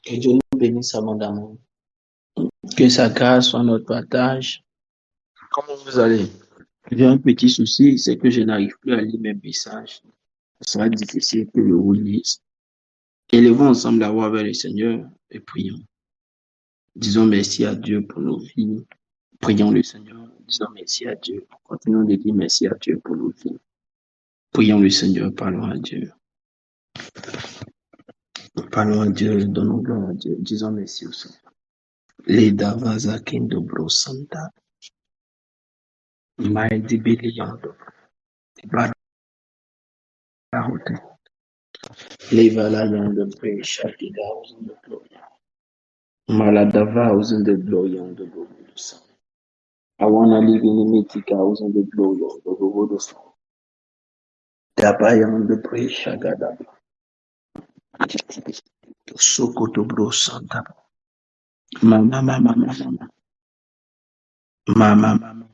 Que Dieu nous bénisse abondamment. Que sa grâce soit notre partage. Comment vous allez? J'ai un petit souci, c'est que je n'arrive plus à lire mes messages. Ce sera difficile que je vous lise. Élevons ensemble la voix vers le Seigneur et prions. Disons merci à Dieu pour nos vies. Prions le Seigneur. Disons merci à Dieu. Continuons de dire merci à Dieu pour nos vies. Prions le Seigneur, parlons à Dieu. Parlons à Dieu, donnons gloire à Dieu. Disons merci au Seigneur. Les Davaza Kindobro Santa. Maïdi Biliando. Levala yonder pray shaki thousand the glory. Maladava thousand the glory on the Gogodos. I wanna live in the mythic house on the glory on the Gogodos. Dabaya on the pray shagada. Sokoto bro santa. Mama.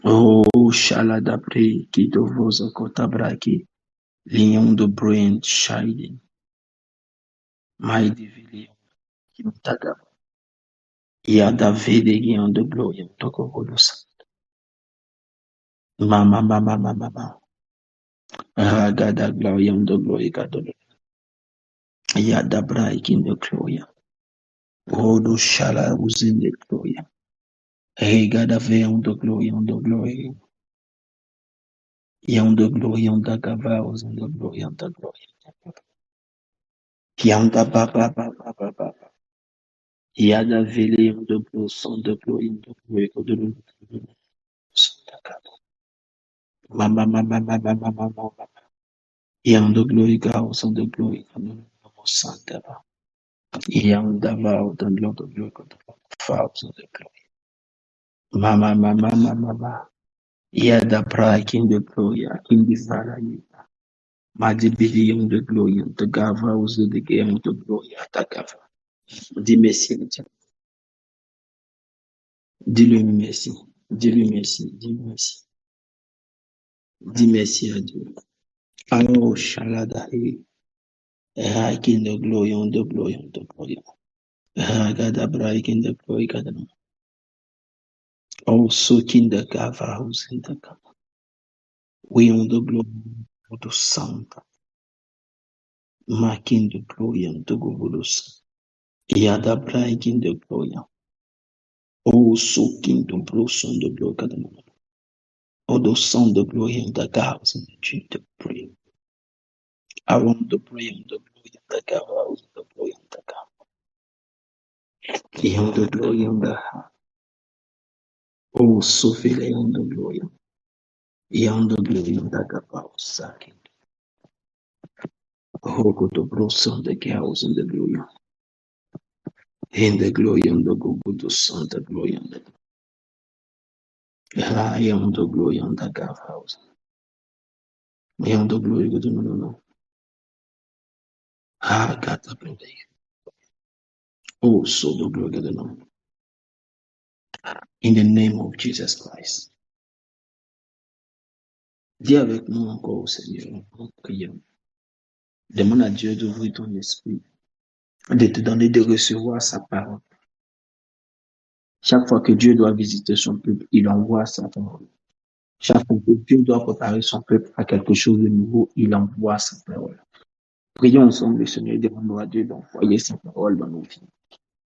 Oh, shalada pray kido voza kota braki. Lion de brain shining. My divili. Kimtaga. Yada vede on the glory on the Gogodos. Mama. Ragada gloria on the glory gadol. Yada break in the gloria. Rodo shala was in the gloria. Regada ve on the glory on the glory. On the glory on the gavas on the glory on the glory. Yanda baba. Yada vele on the glory on the glory on the glory of the Mama. On the glory goes on the glory of the Santa. Yanda vow the Lord of your God, Father of the glory. Mama. Yada break in the glory, in the valley. Madibidi on the glory, the gava was the game of the glory, Atagava. Dis merci, dis-lui merci, dis-lui merci, dis-lui merci. Dis merci à Dieu. Alors, Shalada, Raik in the glory, on the glory, on the glory. Ragada break in the glory, Gadam. Oh, soaking the gava house in the gava. We on the glory of the Santa. Marking the glory on the Gogodos. Yada break in the glory. Oh, soaking the blows on the blood, Gadam. Oh, the sound the glory in the house and the drink the prayer. I want the prayer on the glory in the house, the glory in the house. Beyond the glory in the heart. Oh, so feel on the glory. Beyond the glory in the house, sacking. Oh, go to blows on the house and the glory. In the glory on the go to son, the glory on the I am the glory on the house. Beyond the glory, go to no. I got the glory. Oh, so the glory, go to no. In the name of Jesus Christ. Dis avec nous encore, Seigneur, en priant. Demande à Dieu d'ouvrir ton esprit, de te donner de recevoir sa parole. Chaque fois que Dieu doit visiter son peuple, il envoie sa parole. Chaque fois que Dieu doit préparer son peuple à quelque chose de nouveau, il envoie sa parole. Prions ensemble, le Seigneur, demandons à Dieu d'envoyer sa parole dans nos vies.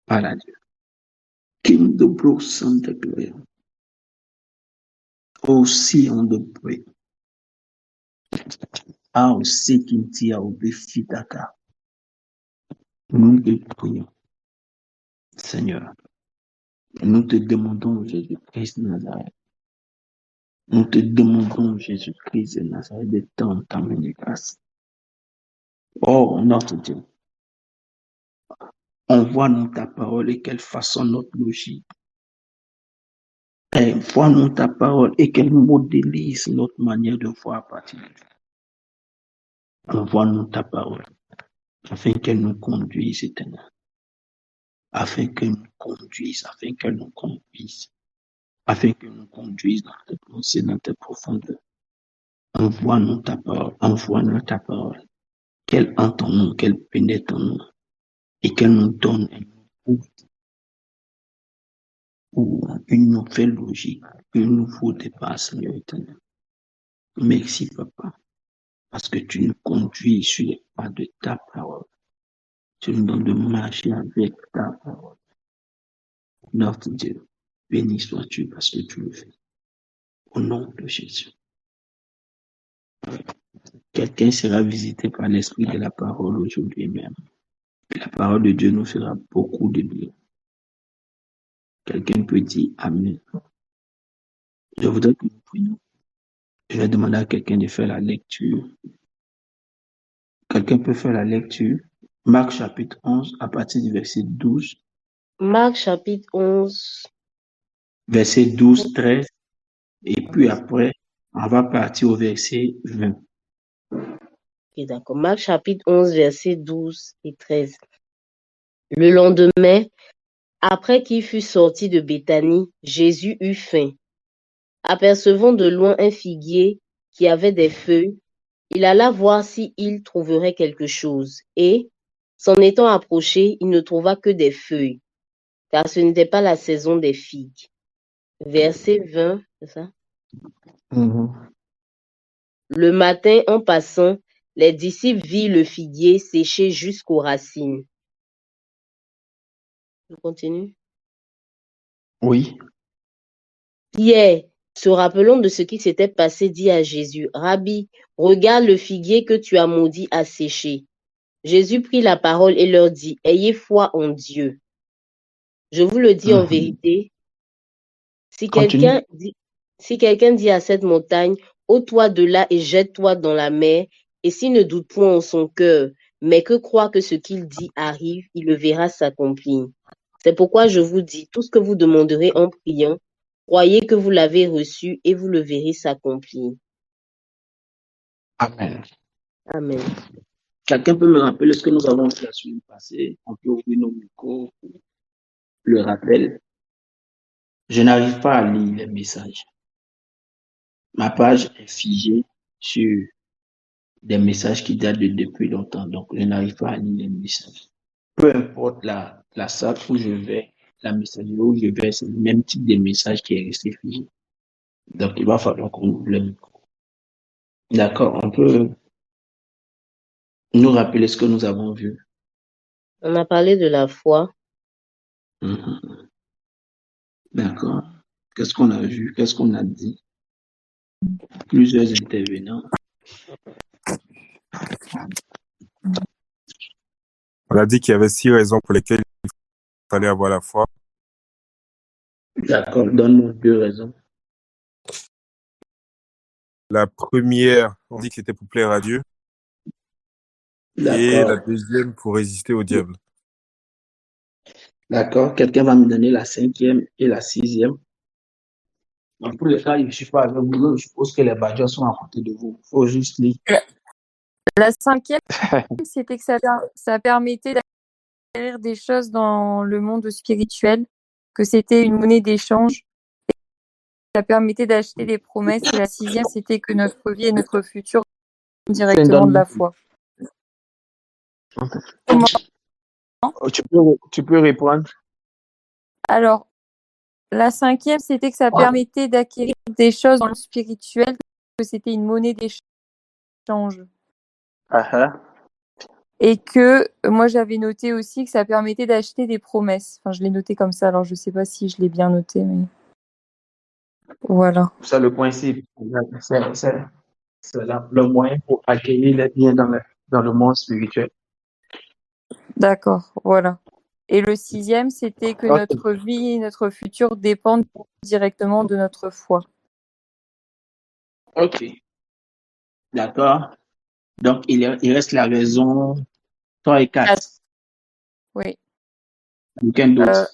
Parle à Dieu. King de Bro Santa Gloria. Aussi on de pray. Ah, aussi qui tient au défi Dakar. Nous te prions, Seigneur. Nous te demandons, Jésus-Christ de Nazareth. Nous te demandons, Jésus-Christ de Nazareth, de t'emmener grâce. Oh, notre Dieu, envoie-nous ta parole et qu'elle façonne notre logique. Envoie-nous ta parole et qu'elle modélise notre manière de voir à partir de Dieu. Envoie-nous ta parole afin qu'elle nous conduise, éternel. Afin qu'elle nous conduise dans tes pensées, dans tes profondeurs. Envoie-nous ta parole, qu'elle entre en nous, qu'elle pénètre en nous, et qu'elle nous donne une nouvelle logique, un nouveau départ, Seigneur éternel. Merci, Papa, parce que tu nous conduis sur les pas de ta parole. Tu nous donnes de marcher avec ta parole. Notre Dieu, béni sois-tu parce que tu le fais. Au nom de Jésus. Quelqu'un sera visité par l'esprit de la parole aujourd'hui même. La parole de Dieu nous fera beaucoup de bien. Quelqu'un peut dire Amen. Je voudrais que nous prions. Je vais demander à quelqu'un de faire la lecture. Quelqu'un peut faire la lecture. Marc chapitre 11 à partir du verset 12. Marc chapitre 11. Verset 12, 13. Et puis après, on va partir au verset 20. Ok, d'accord. Marc chapitre 11, versets 12 et 13. Le lendemain, après qu'il fut sorti de Béthanie, Jésus eut faim. Apercevant de loin un figuier qui avait des feuilles, il alla voir s'il trouverait quelque chose. Et, s'en étant approché, il ne trouva que des feuilles, car ce n'était pas la saison des figues. Verset 20, c'est ça? Le matin, en passant, les disciples virent le figuier séché jusqu'aux racines. Je continue. Oui. Pierre, se rappelant de ce qui s'était passé, dit à Jésus, Rabbi, regarde le figuier que tu as maudit à sécher. Jésus prit la parole et leur dit, ayez foi en Dieu. Je vous le dis en vérité, si Continue. quelqu'un dit à cette montagne, ôte-toi de là et jette-toi dans la mer, et s'il ne doute point en son cœur, mais que croit que ce qu'il dit arrive, il le verra s'accomplir. C'est pourquoi je vous dis, tout ce que vous demanderez en priant, croyez que vous l'avez reçu et vous le verrez s'accomplir. Amen. Amen. Quelqu'un peut me rappeler ce que nous avons fait la semaine passée? On peut ouvrir nos micros pour le rappel. Je n'arrive pas à lire les messages. Ma page est figée sur des messages qui datent de depuis longtemps, donc je n'arrive pas à lire les messages. Peu importe la salle où je vais, la messagerie où je vais, c'est le même type de message qui est resté figé. Donc il va falloir qu'on ouvre le micro. D'accord, on peut nous rappeler ce que nous avons vu. On a parlé de la foi. D'accord. Qu'est-ce qu'on a vu? Qu'est-ce qu'on a dit? Plusieurs intervenants. On a dit qu'il y avait 6 raisons pour lesquelles il fallait avoir la foi. D'accord, donne-nous 2 raisons. La première, on dit que c'était pour plaire à Dieu. Et la deuxième, pour résister au diable. D'accord. Quelqu'un va me donner la 5e et la 6e. Dans tous les cas, je ne suis pas avec vous. Je suppose que les badges sont à côté de vous. Il faut juste lire. La 5e, c'était que ça permettait d'acquérir des choses dans le monde spirituel, que c'était une monnaie d'échange. Ça permettait d'acheter des promesses. Et la 6e, c'était que notre vie et notre futur directement de la foi. Comment? Tu peux répondre. Alors, la 5e, c'était que ça permettait d'acquérir des choses dans le spirituel, que c'était une monnaie d'échange. Et que moi, j'avais noté aussi que ça permettait d'acheter des promesses. Enfin, je l'ai noté comme ça, alors je ne sais pas si je l'ai bien noté, mais voilà. C'est le principe. C'est le moyen pour acquérir les biens dans le monde spirituel. D'accord, voilà. Et le 6e, c'était que notre vie et notre futur dépendent directement de notre foi. Ok. D'accord. Donc, il reste la raison 3 et 4. Oui. Quelqu'un d'autre.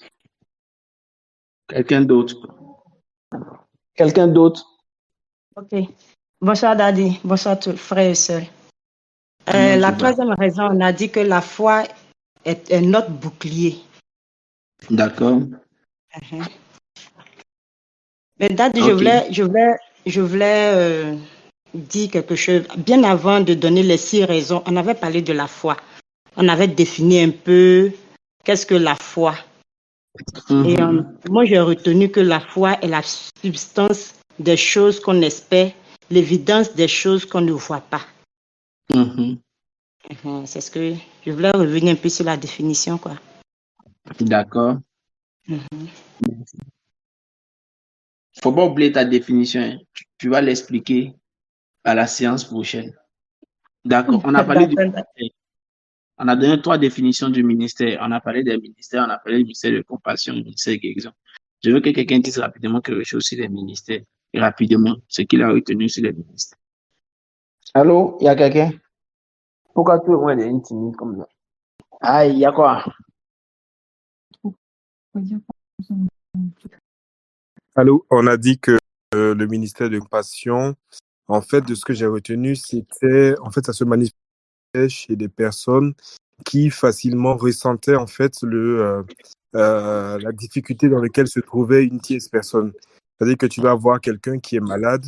Quelqu'un d'autre. Ok. Bonsoir, Daddy. Bonsoir, tous frères et sœurs. La troisième raison, on a dit que la foi est notre bouclier. D'accord. Mais Daddy, je voulais dire quelque chose. Bien avant de donner les 6 raisons, on avait parlé de la foi. on avait défini un peu qu'est-ce que la foi. Et moi, j'ai retenu que la foi est la substance des choses qu'on espère, l'évidence des choses qu'on ne voit pas. C'est ce que je voulais revenir un peu sur la définition, quoi. D'accord. Faut pas oublier ta définition, hein. Tu vas l'expliquer à la séance prochaine. D'accord. On a parlé du ministère. On a donné 3 définitions du ministère. On a parlé des ministères, on a parlé du ministère de compassion, du ministère de guérison. Je veux que quelqu'un dise rapidement quelque chose sur les ministères. Et rapidement, ce qu'il a retenu sur les ministères. Allô, il y a quelqu'un? Pourquoi tout le monde est timide comme ça? Ah, il y a quoi? Allô, on a dit que le ministère de Compassion, en fait, de ce que j'ai retenu, c'était, en fait, ça se manifestait chez des personnes qui facilement ressentaient, en fait, la difficulté dans laquelle se trouvait une tierce personne. C'est-à-dire que tu vas avoir quelqu'un qui est malade,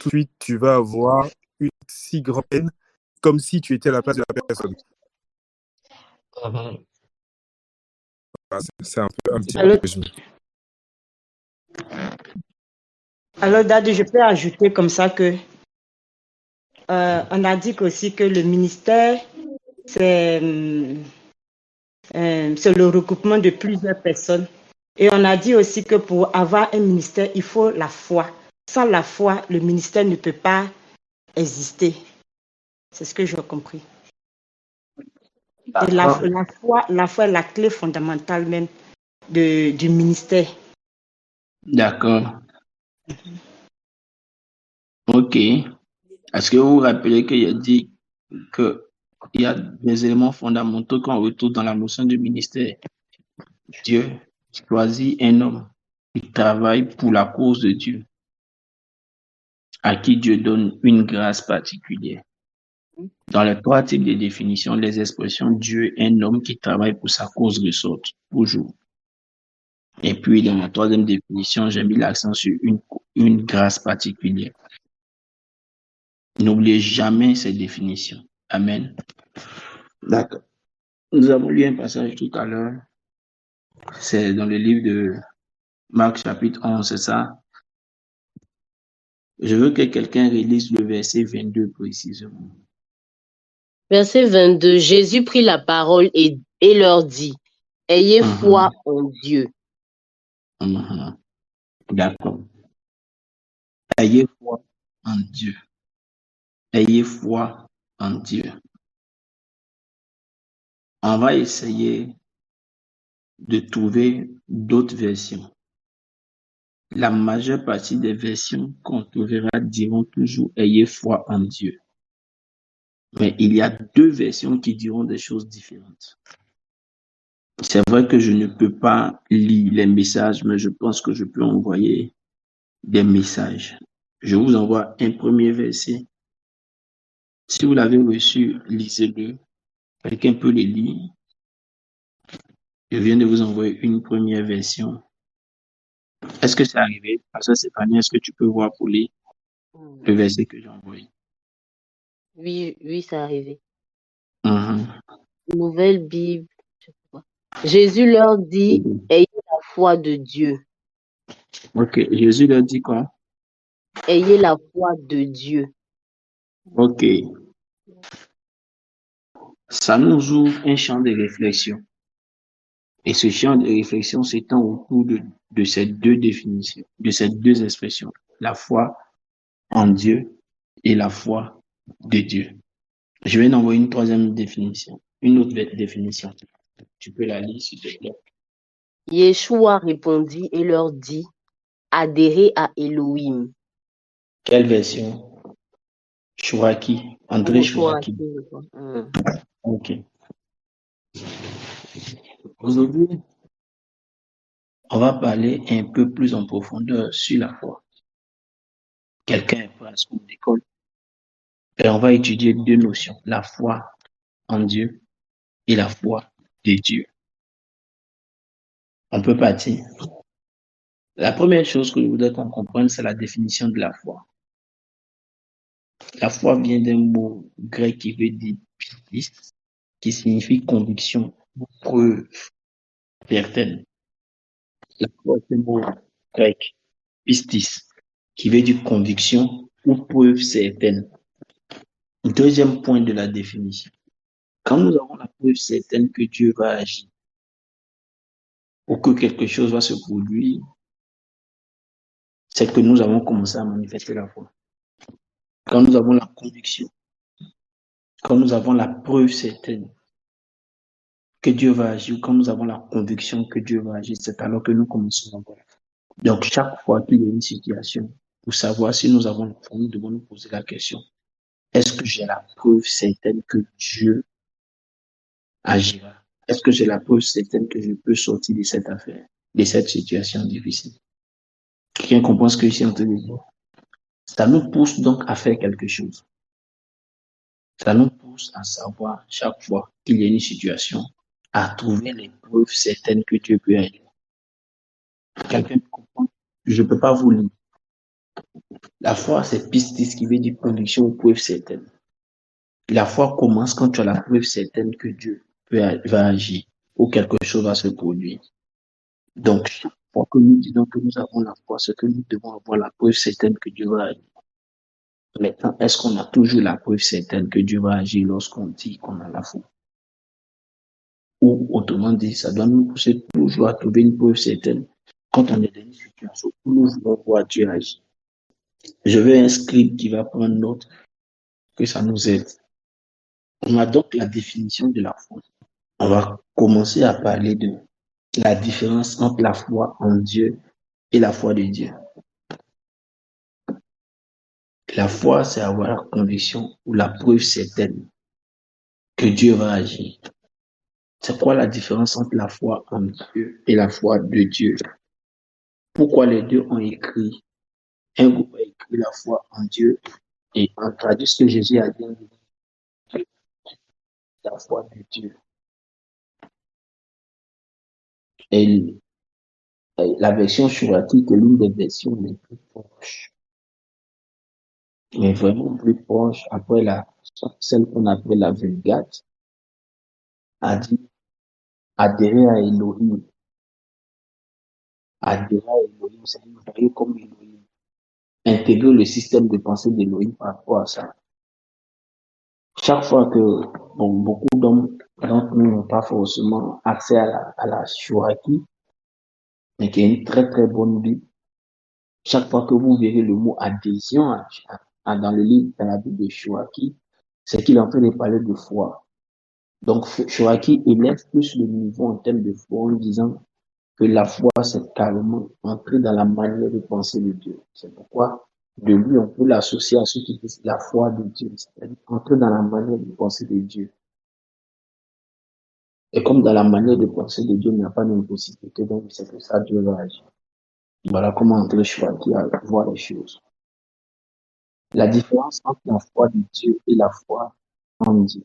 tout de suite, tu vas avoir une si grande peine, comme si tu étais à la place de la personne. Voilà, c'est un petit peu résumé. Alors, Daddy, je peux ajouter comme ça que on a dit aussi que le ministère, c'est le regroupement de plusieurs personnes. Et on a dit aussi que pour avoir un ministère, il faut la foi. Sans la foi, le ministère ne peut pas exister. C'est ce que j'ai compris. Et la foi est la clé fondamentale même du ministère. D'accord. Ok. Est-ce que vous vous rappelez qu'il a dit qu'il y a des éléments fondamentaux qu'on retrouve dans la notion du ministère? Dieu choisit un homme qui travaille pour la cause de Dieu, à qui Dieu donne une grâce particulière. Dans les 3 types de définitions, les expressions Dieu, un homme qui travaille pour sa cause ressortent toujours. Et puis, dans la 3e définition, j'ai mis l'accent sur une grâce particulière. N'oubliez jamais ces définitions. Amen. D'accord. Nous avons lu un passage tout à l'heure. C'est dans le livre de Marc chapitre 11, c'est ça? Je veux que quelqu'un relise le verset 22 précisément. Verset 22. Jésus prit la parole et leur dit, ayez foi en Dieu. D'accord. Ayez foi en Dieu. Ayez foi en Dieu. On va essayer de trouver d'autres versions. La majeure partie des versions qu'on trouvera diront toujours ayez foi en Dieu. Mais il y a 2 versions qui diront des choses différentes. C'est vrai que je ne peux pas lire les messages, mais je pense que je peux envoyer des messages. Je vous envoie un premier verset. Si vous l'avez reçu, lisez-le. Quelqu'un peut le lire. Je viens de vous envoyer une première version. Est-ce que c'est arrivé? Pasteur Stéphanie, est-ce que tu peux voir pour lire le verset que j'ai envoyé? Oui, c'est arrivé. Mhm. Nouvelle Bible. Je sais pas. Jésus leur dit, ayez la foi de Dieu. Ok, Jésus leur dit quoi? Ayez la foi de Dieu. Ok. Ça nous ouvre un champ de réflexion. Et ce champ de réflexion s'étend autour de ces 2 définitions, de ces 2 expressions. La foi en Dieu et la foi de Dieu. Je vais envoyer une 3e définition, une autre définition. Tu peux la lire, s'il te plaît. Yeshua répondit et leur dit, adhérez à Elohim. Quelle version? Chouaki. André Chouaki. Ok. Aujourd'hui, on va parler un peu plus en profondeur sur la foi. Quelqu'un est prêt à ce qu'on école. Et on va étudier 2 notions, la foi en Dieu et la foi de Dieu. On peut partir. La première chose que je voudrais qu'on comprenne, c'est la définition de la foi. La foi vient d'un mot grec qui veut dire piste. qui signifie conviction ou preuve certaine. La foi, c'est le mot grec, pistis, qui veut dire conviction ou preuve certaine. Deuxième point de la définition. Quand nous avons la preuve certaine que Dieu va agir ou que quelque chose va se produire, c'est que nous avons commencé à manifester la foi. Quand nous avons la conviction, quand nous avons la preuve certaine que Dieu va agir, quand nous avons la conviction que Dieu va agir, c'est alors que nous commençons à voir. Donc, chaque fois qu'il y a une situation, pour savoir si nous avons la foi, nous devons nous poser la question, est-ce que j'ai la preuve certaine que Dieu agira? Est-ce que j'ai la preuve certaine que je peux sortir de cette affaire, de cette situation difficile? Quelqu'un comprend ce que je suis en train de dire? Ça nous pousse donc à faire quelque chose. Ça nous pousse à savoir chaque fois qu'il y a une situation, à trouver les preuves certaines que Dieu peut agir. Quelqu'un comprend? Je ne peux pas vous lire. La foi, c'est pistis qui veut dire conviction ou preuve certaine. La foi commence quand tu as la preuve certaine que Dieu va agir ou quelque chose va se produire. Donc, chaque fois que nous disons que nous avons la foi, c'est que nous devons avoir la preuve certaine que Dieu va agir. Maintenant, est-ce qu'on a toujours la preuve certaine que Dieu va agir lorsqu'on dit qu'on a la foi? Ou autrement dit, ça doit nous pousser toujours à trouver une preuve certaine quand on est dans une situation où nous voulons voir Dieu agir. Je veux un script qui va prendre note, que ça nous aide. On a donc la définition de la foi. On va commencer à parler de la différence entre la foi en Dieu et la foi de Dieu. La foi, c'est avoir la conviction ou la preuve certaine que Dieu va agir. C'est quoi la différence entre la foi en Dieu et la foi de Dieu? Pourquoi les deux ont écrit? Un groupe a écrit la foi en Dieu et on traduit ce que Jésus a dit, la foi de Dieu. Et la version chouratique est l'une des versions les plus proches, mais vraiment plus proche après celle qu'on appelle la Vulgate, a dit adhérer à Elohim. Adhérer à Elohim, c'est voyez comme Elohim. Intégrer le système de pensée d'Elohim par rapport à ça. Chaque fois que beaucoup d'entre nous n'ont pas forcément accès à la Chouraki, mais qui est une très très bonne Bible, chaque fois que vous verrez le mot adhésion dans le livre, dans la Bible de Chouraki, c'est qu'il est en train de parler de foi. Donc, Chouraki élève plus le niveau en termes de foi en disant que la foi, c'est carrément entrer dans la manière de penser de Dieu. C'est pourquoi, de lui, on peut l'associer à ceux qui disent la foi de Dieu, c'est-à-dire entrer dans la manière de penser de Dieu. Et comme dans la manière de penser de Dieu, il n'y a pas d'impossibilité, donc c'est que ça, Dieu va agir. Voilà comment André Chouraki voit les choses. La différence entre la foi de Dieu et la foi en Dieu.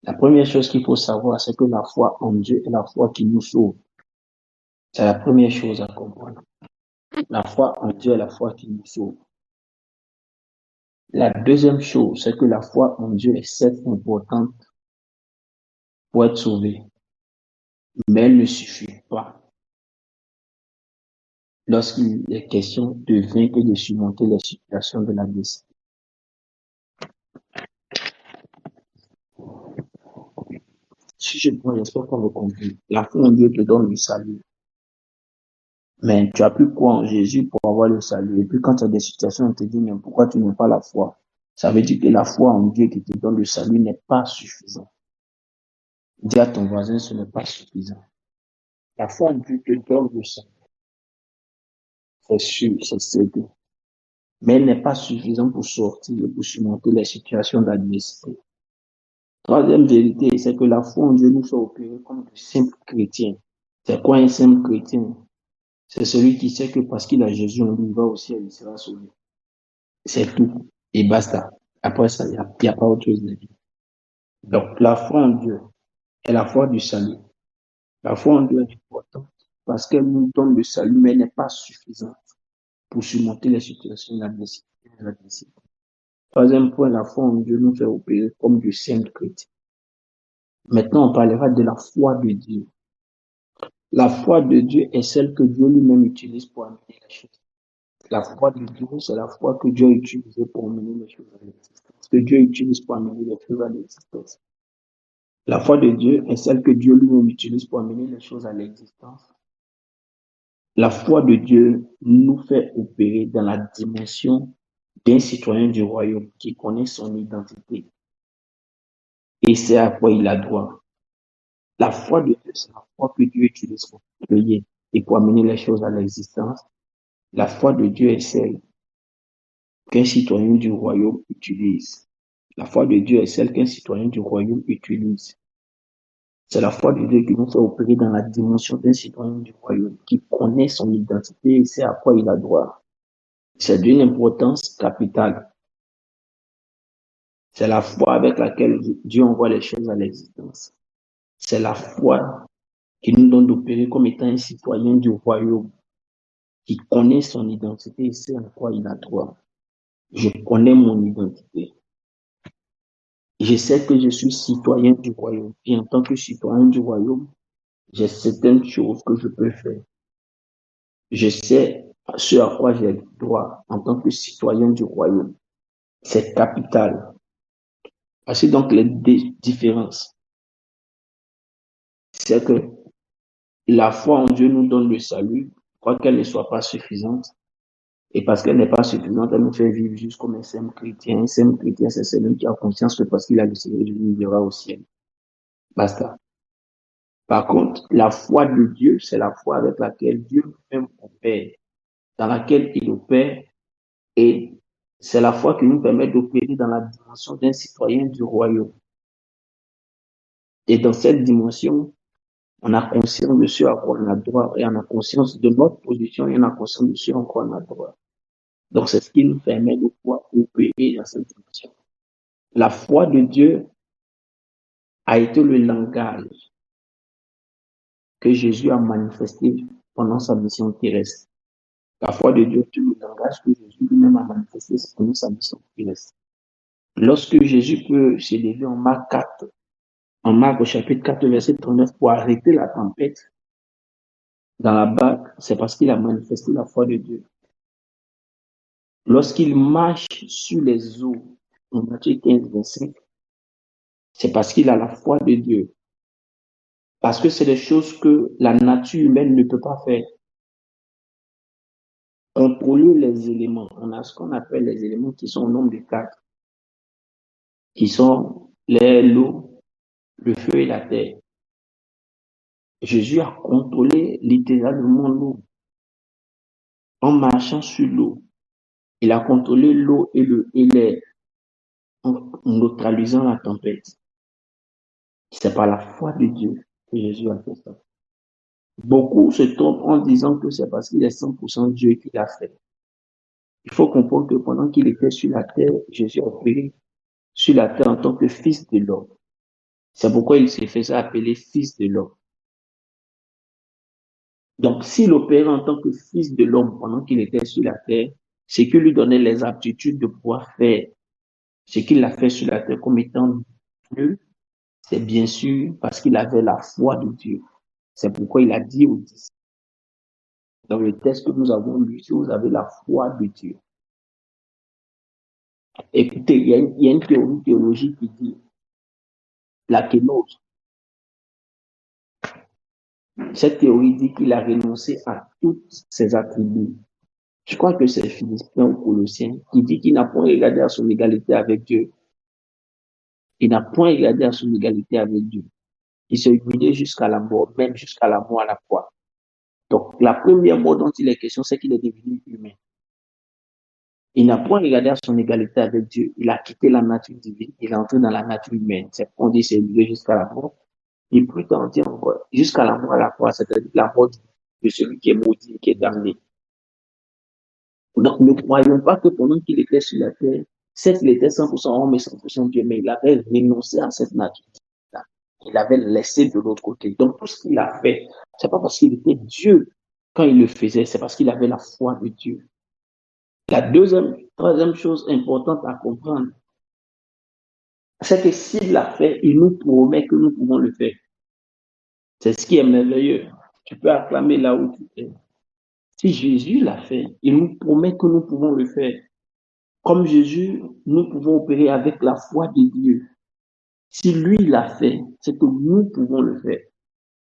La première chose qu'il faut savoir, c'est que la foi en Dieu est la foi qui nous sauve. C'est la première chose à comprendre. La foi en Dieu est la foi qui nous sauve. La deuxième chose, c'est que la foi en Dieu est certes importante pour être sauvé, mais elle ne suffit pas lorsqu'il est question de vaincre et de surmonter les situations de l'adversité. Si je prends, j'espère qu'on me compris. La foi en Dieu te donne le salut. Mais tu as plus quoi en Jésus pour avoir le salut. Et puis quand tu as des situations, on te dit, mais pourquoi tu n'as pas la foi? Ça veut dire que la foi en Dieu qui te donne le salut n'est pas suffisant. Dis à ton voisin, ce n'est pas suffisant. La foi en Dieu te donne le salut. C'est sûr, c'est certain. Mais elle n'est pas suffisante pour sortir et pour surmonter les situations d'adversité. Troisième vérité, c'est que la foi en Dieu nous fait opérer comme de simples chrétiens. C'est quoi un simple chrétien? C'est celui qui sait que parce qu'il a Jésus en lui, il va au ciel, il sera sauvé. C'est tout. Et basta. Après ça, il n'y a pas autre chose à dire. Donc, la foi en Dieu est la foi du salut. La foi en Dieu est importante parce qu'elle nous donne le salut, mais elle n'est pas suffisante pour surmonter les situations d'adversité. Troisième point, la foi en Dieu nous fait opérer comme du simple chrétien. Maintenant, on parlera de la foi de Dieu. La foi de Dieu est celle que Dieu lui-même utilise pour amener les choses. La foi de Dieu, c'est la foi que Dieu a utilisée pour amener les choses à l'existence. Que Dieu utilise pour amener les choses à l'existence. La foi de Dieu est celle que Dieu lui-même utilise pour amener les choses à l'existence. La foi de Dieu nous fait opérer dans la dimension d'un citoyen du royaume qui connaît son identité et sait à quoi il a droit. La foi de Dieu, c'est la foi que Dieu utilise pour créer et pour amener les choses à l'existence. La foi de Dieu est celle qu'un citoyen du royaume utilise. La foi de Dieu est celle qu'un citoyen du royaume utilise. C'est la foi de Dieu qui nous fait opérer dans la dimension d'un citoyen du royaume qui connaît son identité et sait à quoi il a droit. C'est d'une importance capitale. C'est la foi avec laquelle Dieu envoie les choses à l'existence. C'est la foi qui nous donne d'opérer comme étant un citoyen du royaume qui connaît son identité et sait à quoi il a droit. Je connais mon identité. Je sais que je suis citoyen du royaume. Et en tant que citoyen du royaume, j'ai certaines choses que je peux faire. Je sais ce à quoi j'ai droit en tant que citoyen du royaume. C'est capital. Voici donc les différences. C'est que la foi en Dieu nous donne le salut, quoiqu'elle ne soit pas suffisante. Et parce qu'elle n'est pas suffisante, elle nous fait vivre juste comme un simple chrétien. Un simple chrétien, c'est celui qui a conscience que parce qu'il a le Seigneur, il ira au ciel. Basta. Par contre, la foi de Dieu, c'est la foi avec laquelle Dieu même opère, dans laquelle il opère, et c'est la foi qui nous permet d'opérer dans la dimension d'un citoyen du royaume. Et dans cette dimension, on a conscience de ce à quoi on a droit, et on a conscience de notre position, et on a conscience de ce à quoi on a droit. Donc, c'est ce qui nous permet de pouvoir opérer dans cette dimension. La foi de Dieu a été le langage que Jésus a manifesté pendant sa mission terrestre. La foi de Dieu est le langage que Jésus lui-même a manifesté pendant sa mission terrestre. Lorsque Jésus peut s'élever en Marc 4, en Marc au chapitre 4, verset 39, pour arrêter la tempête dans la barque, c'est parce qu'il a manifesté la foi de Dieu. Lorsqu'il marche sur les eaux, en Matthieu 15, 25, c'est parce qu'il a la foi de Dieu. Parce que c'est des choses que la nature humaine ne peut pas faire. Contrôler les éléments. On a ce qu'on appelle les éléments qui sont au nombre de 4, qui sont l'air, l'eau, le feu et la terre. Jésus a contrôlé littéralement l'eau en marchant sur l'eau. Il a contrôlé l'eau et l'air en neutralisant la tempête. C'est par la foi de Dieu que Jésus a fait ça. Beaucoup se trompent en disant que c'est parce qu'il est 100% Dieu qui l'a fait. Il faut comprendre que pendant qu'il était sur la terre, Jésus a opéré sur la terre en tant que fils de l'homme. C'est pourquoi il s'est fait appeler fils de l'homme. Donc, s'il opérait en tant que fils de l'homme pendant qu'il était sur la terre, c'est qu'il lui donnait les aptitudes de pouvoir faire ce qu'il a fait sur la terre comme étant Dieu. C'est bien sûr parce qu'il avait la foi de Dieu. C'est pourquoi il a dit aux disciples, dans le texte que nous avons lu, si vous avez la foi de Dieu. Écoutez, il y a une théorie théologique qui dit la kénose. Cette théorie dit qu'il a renoncé à tous ses attributs. Je crois que c'est Philippiens ou Colossiens qui dit qu'il n'a point regardé à son égalité avec Dieu. Il n'a point regardé à son égalité avec Dieu. Il s'est humilié jusqu'à la mort, même jusqu'à la mort à la croix. Donc, la première mort dont il est question, c'est qu'il est devenu humain. Il n'a point regardé à son égalité avec Dieu. Il a quitté la nature divine. Il est entré dans la nature humaine. C'est qu'on dit c'est humilié jusqu'à la mort. Et plus tard, dit encore, jusqu'à la mort à la croix, c'est-à-dire la mort de celui qui est maudit, qui est damné. Donc, ne croyons pas que pendant qu'il était sur la terre, certes, il était 100% homme et 100% Dieu, mais il avait renoncé à cette nature-là. Il avait laissé de l'autre côté. Donc, tout ce qu'il a fait, c'est pas parce qu'il était Dieu quand il le faisait, c'est parce qu'il avait la foi de Dieu. Troisième chose importante à comprendre, c'est que s'il l'a fait, il nous promet que nous pouvons le faire. C'est ce qui est merveilleux. Tu peux acclamer là où tu es. Si Jésus l'a fait, il nous promet que nous pouvons le faire. Comme Jésus, nous pouvons opérer avec la foi de Dieu. Si lui l'a fait, c'est que nous pouvons le faire.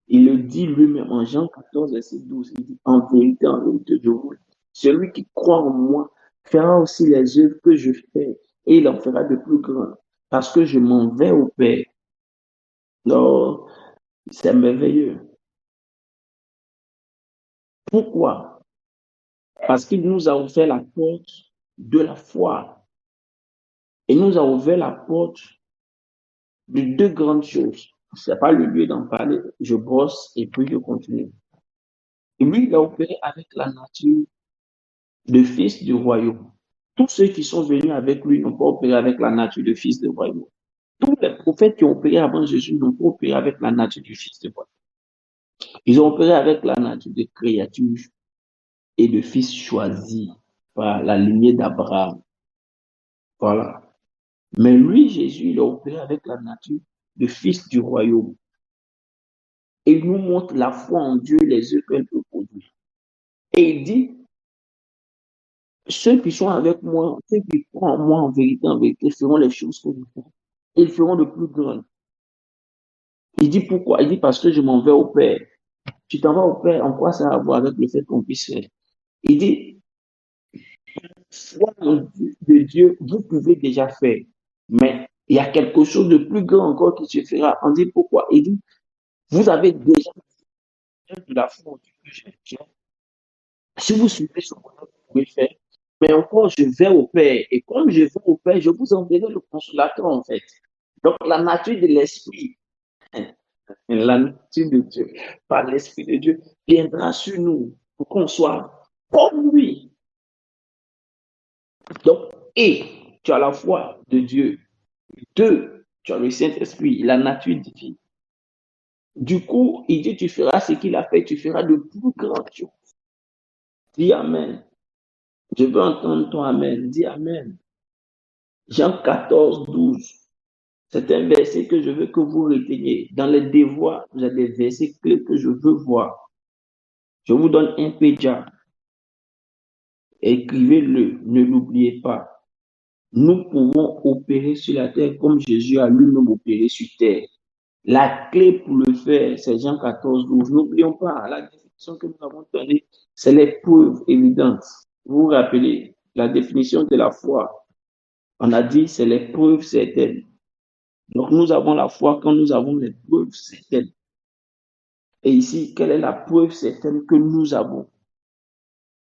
Il le dit lui-même en Jean 14, verset 12. Il dit, en vérité, je vous dis, celui qui croit en moi fera aussi les œuvres que je fais et il en fera de plus grandes parce que je m'en vais au Père. Non, c'est merveilleux. Pourquoi? Parce qu'il nous a ouvert la porte de la foi. Il nous a ouvert la porte de deux grandes choses. Ce n'est pas le lieu d'en parler. Je brosse et puis je continue. Et lui, il a opéré avec la nature de fils du royaume. Tous ceux qui sont venus avec lui n'ont pas opéré avec la nature de fils du royaume. Tous les prophètes qui ont opéré avant Jésus n'ont pas opéré avec la nature du fils du royaume. Ils ont opéré avec la nature de créature et de fils choisis par la lignée d'Abraham. Voilà. Mais lui, Jésus, il a opéré avec la nature de fils du royaume. Et il nous montre la foi en Dieu, les œuvres qu'elle peut produire. Et il dit, ceux qui sont avec moi, ceux qui croient en moi en vérité, feront les choses que je fais. Ils feront de plus grandes. Il dit pourquoi? Il dit parce que je m'en vais au Père. Tu t'en vas au Père, en quoi ça a à voir avec le fait qu'on puisse faire? Il dit, foi de Dieu, vous pouvez déjà faire. Mais il y a quelque chose de plus grand encore qui se fera. On dit pourquoi? Il dit, vous avez déjà de la foi en Dieu que j'ai. Si vous suivez ce que vous pouvez faire, mais encore, je vais au Père. Et comme je vais au Père, je vous enverrai le consolateur, en fait. Donc, la nature de l'Esprit, la nature de Dieu, par l'Esprit de Dieu, viendra sur nous pour qu'on soit comme lui. Donc, et tu as la foi de Dieu. Deux, tu as le Saint-Esprit, la nature divine. Du coup, il dit, tu feras ce qu'il a fait, tu feras de plus grandes choses. Dis Amen. Je veux entendre ton Amen. Dis Amen. Jean 14, 12. C'est un verset que je veux que vous reteniez. Dans les devoirs, il y a des versets clés que je veux voir. Je vous donne un pédia. Écrivez-le, ne l'oubliez pas. Nous pouvons opérer sur la terre comme Jésus a lui-même opéré sur terre. La clé pour le faire, c'est Jean 14, 12. N'oublions pas, la définition que nous avons donnée, c'est les preuves évidentes. Vous vous rappelez, la définition de la foi, on a dit, c'est les preuves certaines. Donc, nous avons la foi quand nous avons les preuves certaines. Et ici, quelle est la preuve certaine que nous avons?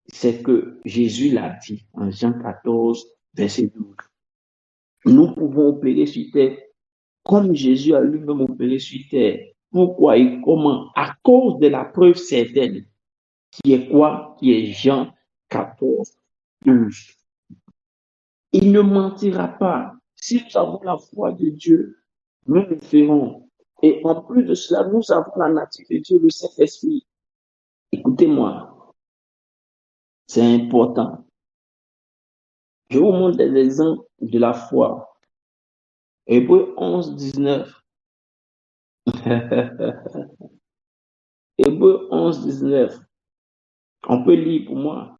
C'est que Jésus l'a dit en Jean 14, verset 12. Nous pouvons opérer sur terre comme Jésus a lui-même opéré sur terre. Pourquoi et comment? À cause de la preuve certaine. Qui est quoi? Qui est Jean 14, 12. Il ne mentira pas. Si nous avons la foi de Dieu, nous le ferons. Et en plus de cela, nous avons la nature de Dieu, le Saint-Esprit. Écoutez-moi, c'est important. Je vous montre des exemples de la foi. Hébreux 11, 19. Hébreux 11, 19. On peut lire pour moi.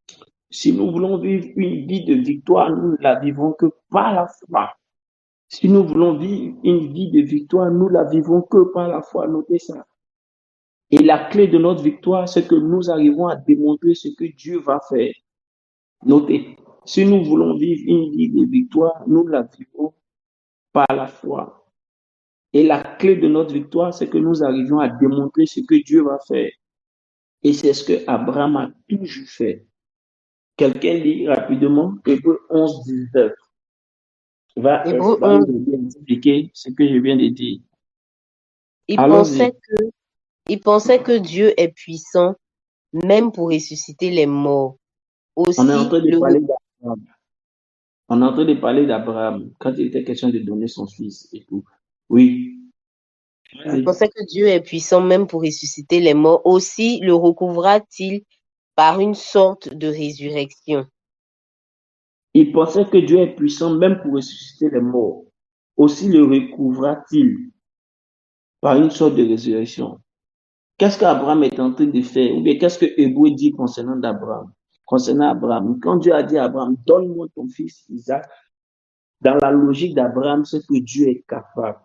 Si nous voulons vivre une vie de victoire, nous ne la vivons que par la foi. Si nous voulons vivre une vie de victoire, nous la vivons que par la foi. Notez ça. Et la clé de notre victoire, c'est que nous arrivons à démontrer ce que Dieu va faire. Notez. Si nous voulons vivre une vie de victoire, nous la vivons par la foi. Et la clé de notre victoire, c'est que nous arrivions à démontrer ce que Dieu va faire. Et c'est ce que Abraham a toujours fait. Quelqu'un lit rapidement Hébreux 11, 19. Va nous bien expliquer ce que je viens de dire. Il pensait que Dieu est puissant, même pour ressusciter les morts. Aussi, on est en train de parler d'Abraham. On est en train de parler d'Abraham quand il était question de donner son fils et tout. Oui. Il pensait que Dieu est puissant même pour ressusciter les morts. Aussi le recouvra-t-il par une sorte de résurrection. Il pensait que Dieu est puissant même pour ressusciter les morts. Aussi le recouvra-t-il par une sorte de résurrection. Qu'est-ce qu'Abraham est en train de faire? Ou bien qu'est-ce que Hébreu dit concernant Abraham? Concernant Abraham, quand Dieu a dit à Abraham, donne-moi ton fils Isaac, dans la logique d'Abraham, c'est que Dieu est capable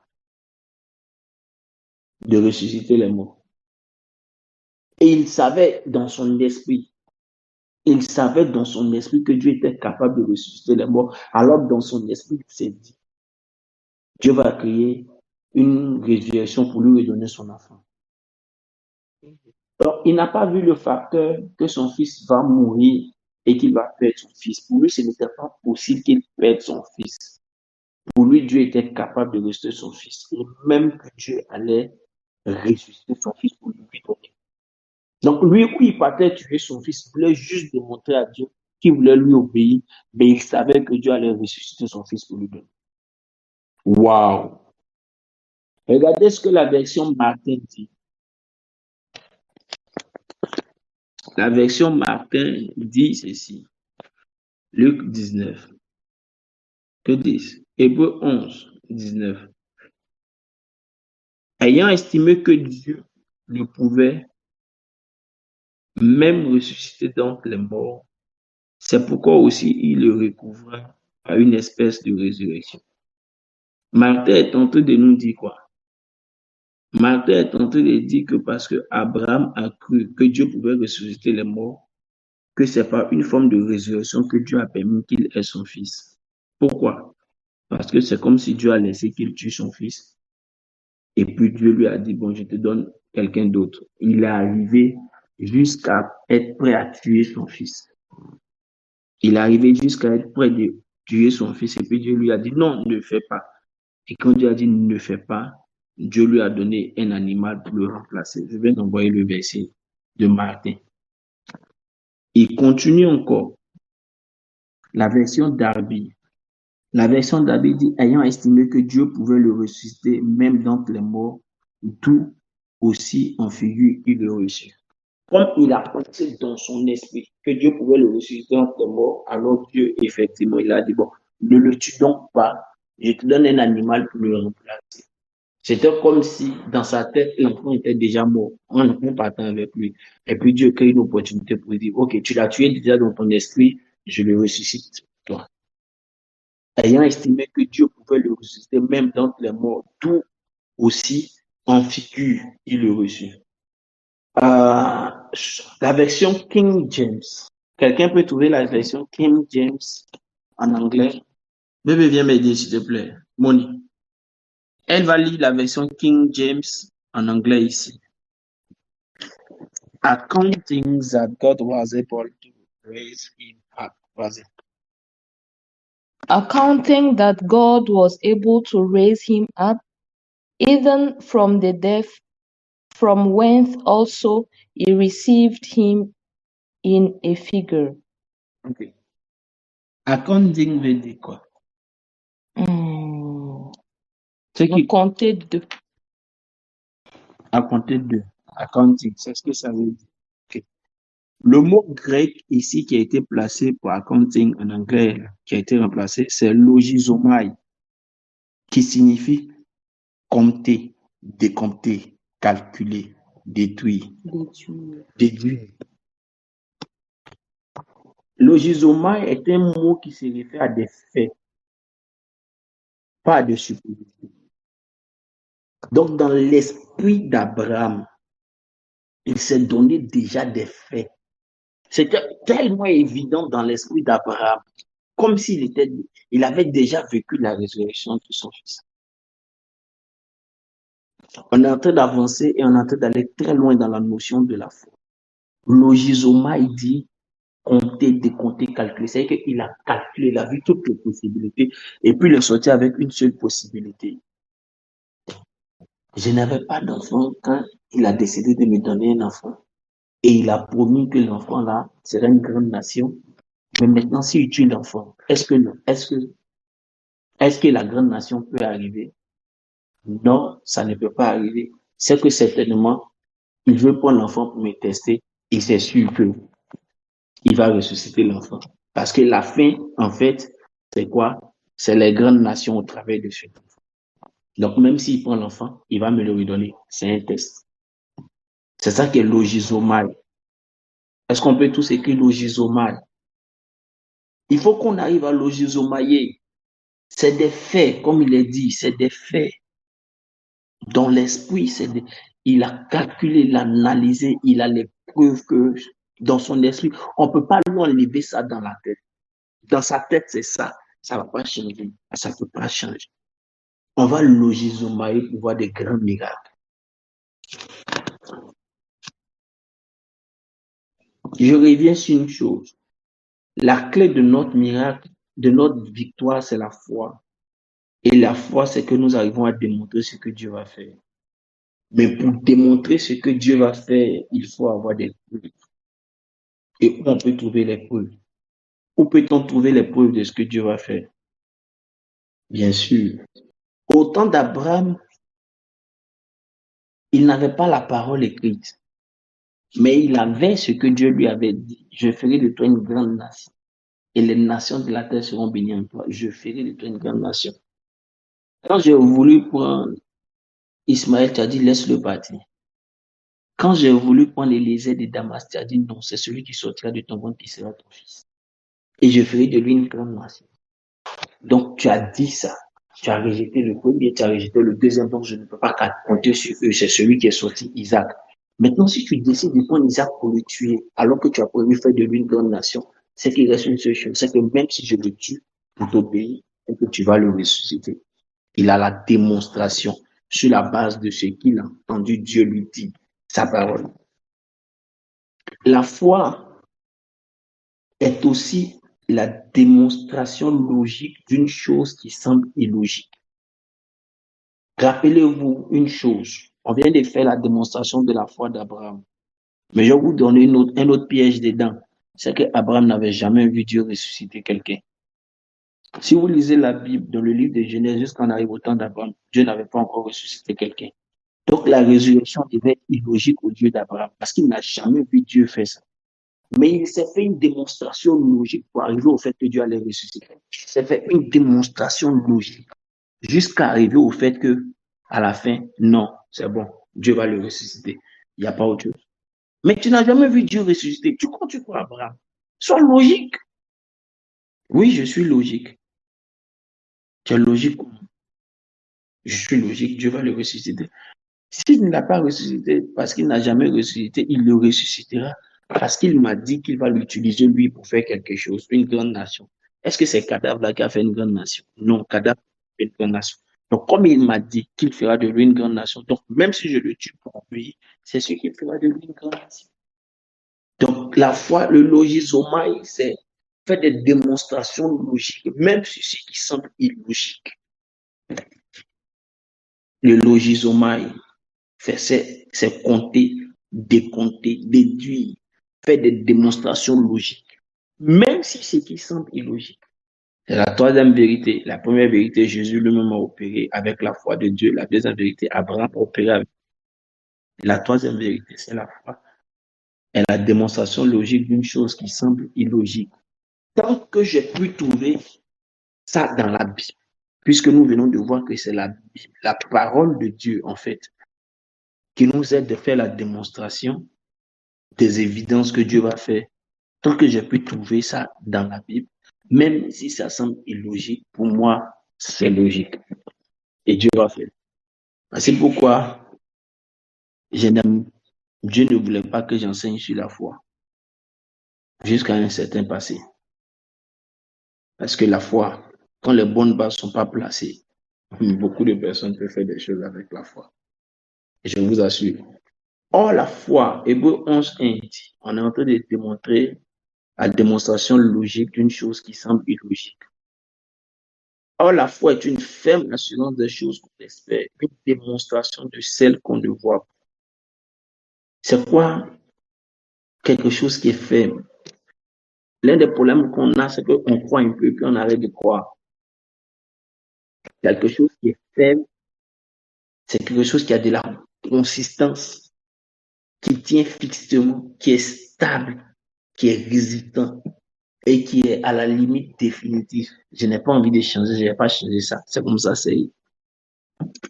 de ressusciter les morts. Et il savait dans son esprit que Dieu était capable de ressusciter les morts. Alors dans son esprit, il s'est dit, Dieu va créer une résurrection pour lui redonner son enfant. Donc, il n'a pas vu le facteur que son fils va mourir et qu'il va perdre son fils. Pour lui, ce n'était pas possible qu'il perde son fils. Pour lui, Dieu était capable de ressusciter son fils. Et même que Dieu allait ressusciter son fils pour lui donner. Donc, lui, où il partait tuer son fils, il voulait juste démontrer à Dieu qu'il voulait lui obéir, mais il savait que Dieu allait ressusciter son fils pour lui donner. Waouh! Regardez ce que la version Martin dit. La version Martin dit ceci. Luc 19. Que disent? Hébreux 11, 19. Ayant estimé que Dieu ne pouvait même ressusciter d'entre les morts, c'est pourquoi aussi il le recouvra à une espèce de résurrection. Martin est en train de nous dire quoi? Martin est en train de dire que parce que Abraham a cru que Dieu pouvait ressusciter les morts, que c'est par une forme de résurrection que Dieu a permis qu'il ait son fils. Pourquoi? Parce que c'est comme si Dieu a laissé qu'il tue son fils. Et puis Dieu lui a dit, bon, je te donne quelqu'un d'autre. Il est arrivé jusqu'à être prêt à tuer son fils. Il est arrivé jusqu'à être prêt de tuer son fils. Et puis Dieu lui a dit, non, ne fais pas. Et quand Dieu a dit, ne fais pas, Dieu lui a donné un animal pour le remplacer. Je vais envoyer le verset de Martin. Il continue encore. La version d'Arby. La version d'Arby dit, ayant estimé que Dieu pouvait le ressusciter même d'entre les morts, tout aussi en figure il le reçut. Comme il a pensé dans son esprit que Dieu pouvait le ressusciter entre les morts, alors Dieu, effectivement, il a dit, bon, ne le tue donc pas, je te donne un animal pour le remplacer. C'était comme si, dans sa tête, l'enfant était déjà mort, en partant avec lui. Et puis Dieu crée une opportunité pour lui dire, ok, tu l'as tué déjà dans ton esprit, je le ressuscite, toi. Ayant estimé que Dieu pouvait le ressusciter même dans les morts, tout aussi en figure, il le reçut. La version King James. Quelqu'un peut trouver la version King James en anglais? Bébé, viens m'aider, s'il te plaît. Moni. Elle va lire la version King James en anglais ici. Accounting that God was able to raise him up. Vas-y. Accounting that God was able to raise him up, even from the dead, from whence also he received him in a figure. Ok. Accounting veut dire quoi? C'est qui? Compter deux. À compter de. Accounting, c'est ce que ça veut dire. Ok. Le mot grec ici qui a été placé pour accounting en anglais, qui a été remplacé, c'est logizomai, qui signifie compter, décompter, calculer, déduire. Logizomai est un mot qui se réfère à des faits, pas à des suppositions. Donc, dans l'esprit d'Abraham, il s'est donné déjà des faits. C'était tellement évident dans l'esprit d'Abraham, comme il avait déjà vécu la résurrection de son fils. On est en train d'avancer et on est en train d'aller très loin dans la notion de la foi. Logizoma, il dit compter, décompter, calculer. C'est-à-dire qu'il a calculé, il a vu toutes les possibilités et puis il est sorti avec une seule possibilité. Je n'avais pas d'enfant quand il a décidé de me donner un enfant. Et il a promis que l'enfant là serait une grande nation. Mais maintenant, s'il tue l'enfant, est-ce que la grande nation peut arriver? Non, ça ne peut pas arriver. C'est que certainement, il veut prendre l'enfant pour me tester et c'est sûr qu'il va ressusciter l'enfant. Parce que la fin, en fait, c'est quoi? C'est les grandes nations au travers de ce enfant. Donc, même s'il prend l'enfant, il va me le redonner. C'est un test. C'est ça qui est logisomai. Est-ce qu'on peut tous écrire logisomai? Il faut qu'on arrive à logisomailler. C'est des faits, comme il est dit, c'est des faits. Dans l'esprit, il a calculé, il a analysé, il a les preuves que dans son esprit, on ne peut pas lui enlever ça dans la tête. Dans sa tête, c'est ça. Ça ne va pas changer. Ça ne peut pas changer. On va logisomailler pour voir des grands miracles. Je reviens sur une chose. La clé de notre miracle, de notre victoire, c'est la foi. Et la foi, c'est que nous arrivons à démontrer ce que Dieu va faire. Mais pour démontrer ce que Dieu va faire, il faut avoir des preuves. Et où on peut trouver les preuves? Où peut-on trouver les preuves de ce que Dieu va faire? Bien sûr. Au temps d'Abraham, il n'avait pas la parole écrite. Mais il avait ce que Dieu lui avait dit. Je ferai de toi une grande nation. Et les nations de la terre seront bénies en toi. Je ferai de toi une grande nation. Quand j'ai voulu prendre Ismaël, tu as dit laisse-le partir. Quand j'ai voulu prendre Élisée de Damas, tu as dit non, c'est celui qui sortira de ton ventre qui sera ton fils. Et je ferai de lui une grande nation. Donc tu as dit ça. Tu as rejeté le premier, tu as rejeté le deuxième, donc je ne peux pas compter sur eux. C'est celui qui est sorti, Isaac. Maintenant, si tu décides de prendre Isaac pour le tuer, alors que tu as prévu faire de lui une grande nation, c'est qu'il reste une seule chose, c'est que même si je le tue pour t'obéir, c'est que tu vas le ressusciter. Il a la démonstration sur la base de ce qu'il a entendu Dieu lui dire, sa parole. La foi est aussi la démonstration logique d'une chose qui semble illogique. Rappelez-vous une chose, on vient de faire la démonstration de la foi d'Abraham. Mais je vais vous donner un autre piège dedans. C'est qu'Abraham n'avait jamais vu Dieu ressusciter quelqu'un. Si vous lisez la Bible dans le livre de Genèse jusqu'en arrive au temps d'Abraham, Dieu n'avait pas encore ressuscité quelqu'un. Donc la résurrection devait être illogique au Dieu d'Abraham parce qu'il n'a jamais vu Dieu faire ça. Mais il s'est fait une démonstration logique pour arriver au fait que Dieu allait ressusciter. Il s'est fait une démonstration logique jusqu'à arriver au fait que, à la fin, non, c'est bon, Dieu va le ressusciter. Il n'y a pas autre chose. Mais tu n'as jamais vu Dieu ressusciter. Tu crois, Abraham? Sois logique. Oui, je suis logique. Tu es logique. Je suis logique. Dieu va le ressusciter. S'il ne l'a pas ressuscité parce qu'il n'a jamais ressuscité, il le ressuscitera parce qu'il m'a dit qu'il va l'utiliser lui pour faire quelque chose, une grande nation. Est-ce que c'est Cadavre-là qui a fait une grande nation? Non, Cadavre fait une grande nation. Donc, comme il m'a dit qu'il fera de lui une grande nation, donc même si je le tue pour lui, c'est ce qu'il fera de lui une grande nation. Donc, la foi, le logisomai, c'est faire des démonstrations logiques, même sur ce qui semble illogique. Le logisomai, c'est compter, décompter, déduire, faire des démonstrations logiques, même si ce qui semble illogique. C'est la troisième vérité. La première vérité, Jésus lui-même a opéré avec la foi de Dieu. La deuxième vérité, Abraham a opéré avec. La troisième vérité, c'est la foi. Et la démonstration logique d'une chose qui semble illogique. Tant que j'ai pu trouver ça dans la Bible, puisque nous venons de voir que c'est la Bible, la parole de Dieu, en fait, qui nous aide de faire la démonstration des évidences que Dieu va faire. Tant que j'ai pu trouver ça dans la Bible, même si ça semble illogique, pour moi, c'est logique. Et Dieu va faire. C'est pourquoi Dieu ne voulait pas que j'enseigne sur la foi jusqu'à un certain passé. Parce que la foi, quand les bonnes bases ne sont pas placées, beaucoup de personnes peuvent faire des choses avec la foi. Et je vous assure. Or, la foi, Hébreux 11:1 dit, on est en train de démontrer la démonstration logique d'une chose qui semble illogique. Or, la foi est une ferme assurance des choses qu'on espère, une démonstration de celles qu'on ne voit pas. C'est quoi quelque chose qui est ferme? L'un des problèmes qu'on a, c'est qu'on croit un peu, puis on arrête de croire. Quelque chose qui est ferme, c'est quelque chose qui a de la consistance, qui tient fixement, qui est stable, qui est résistant. et qui est à la limite définitive. Je n'ai pas envie de changer, je ne vais pas changer ça. C'est comme ça, c'est.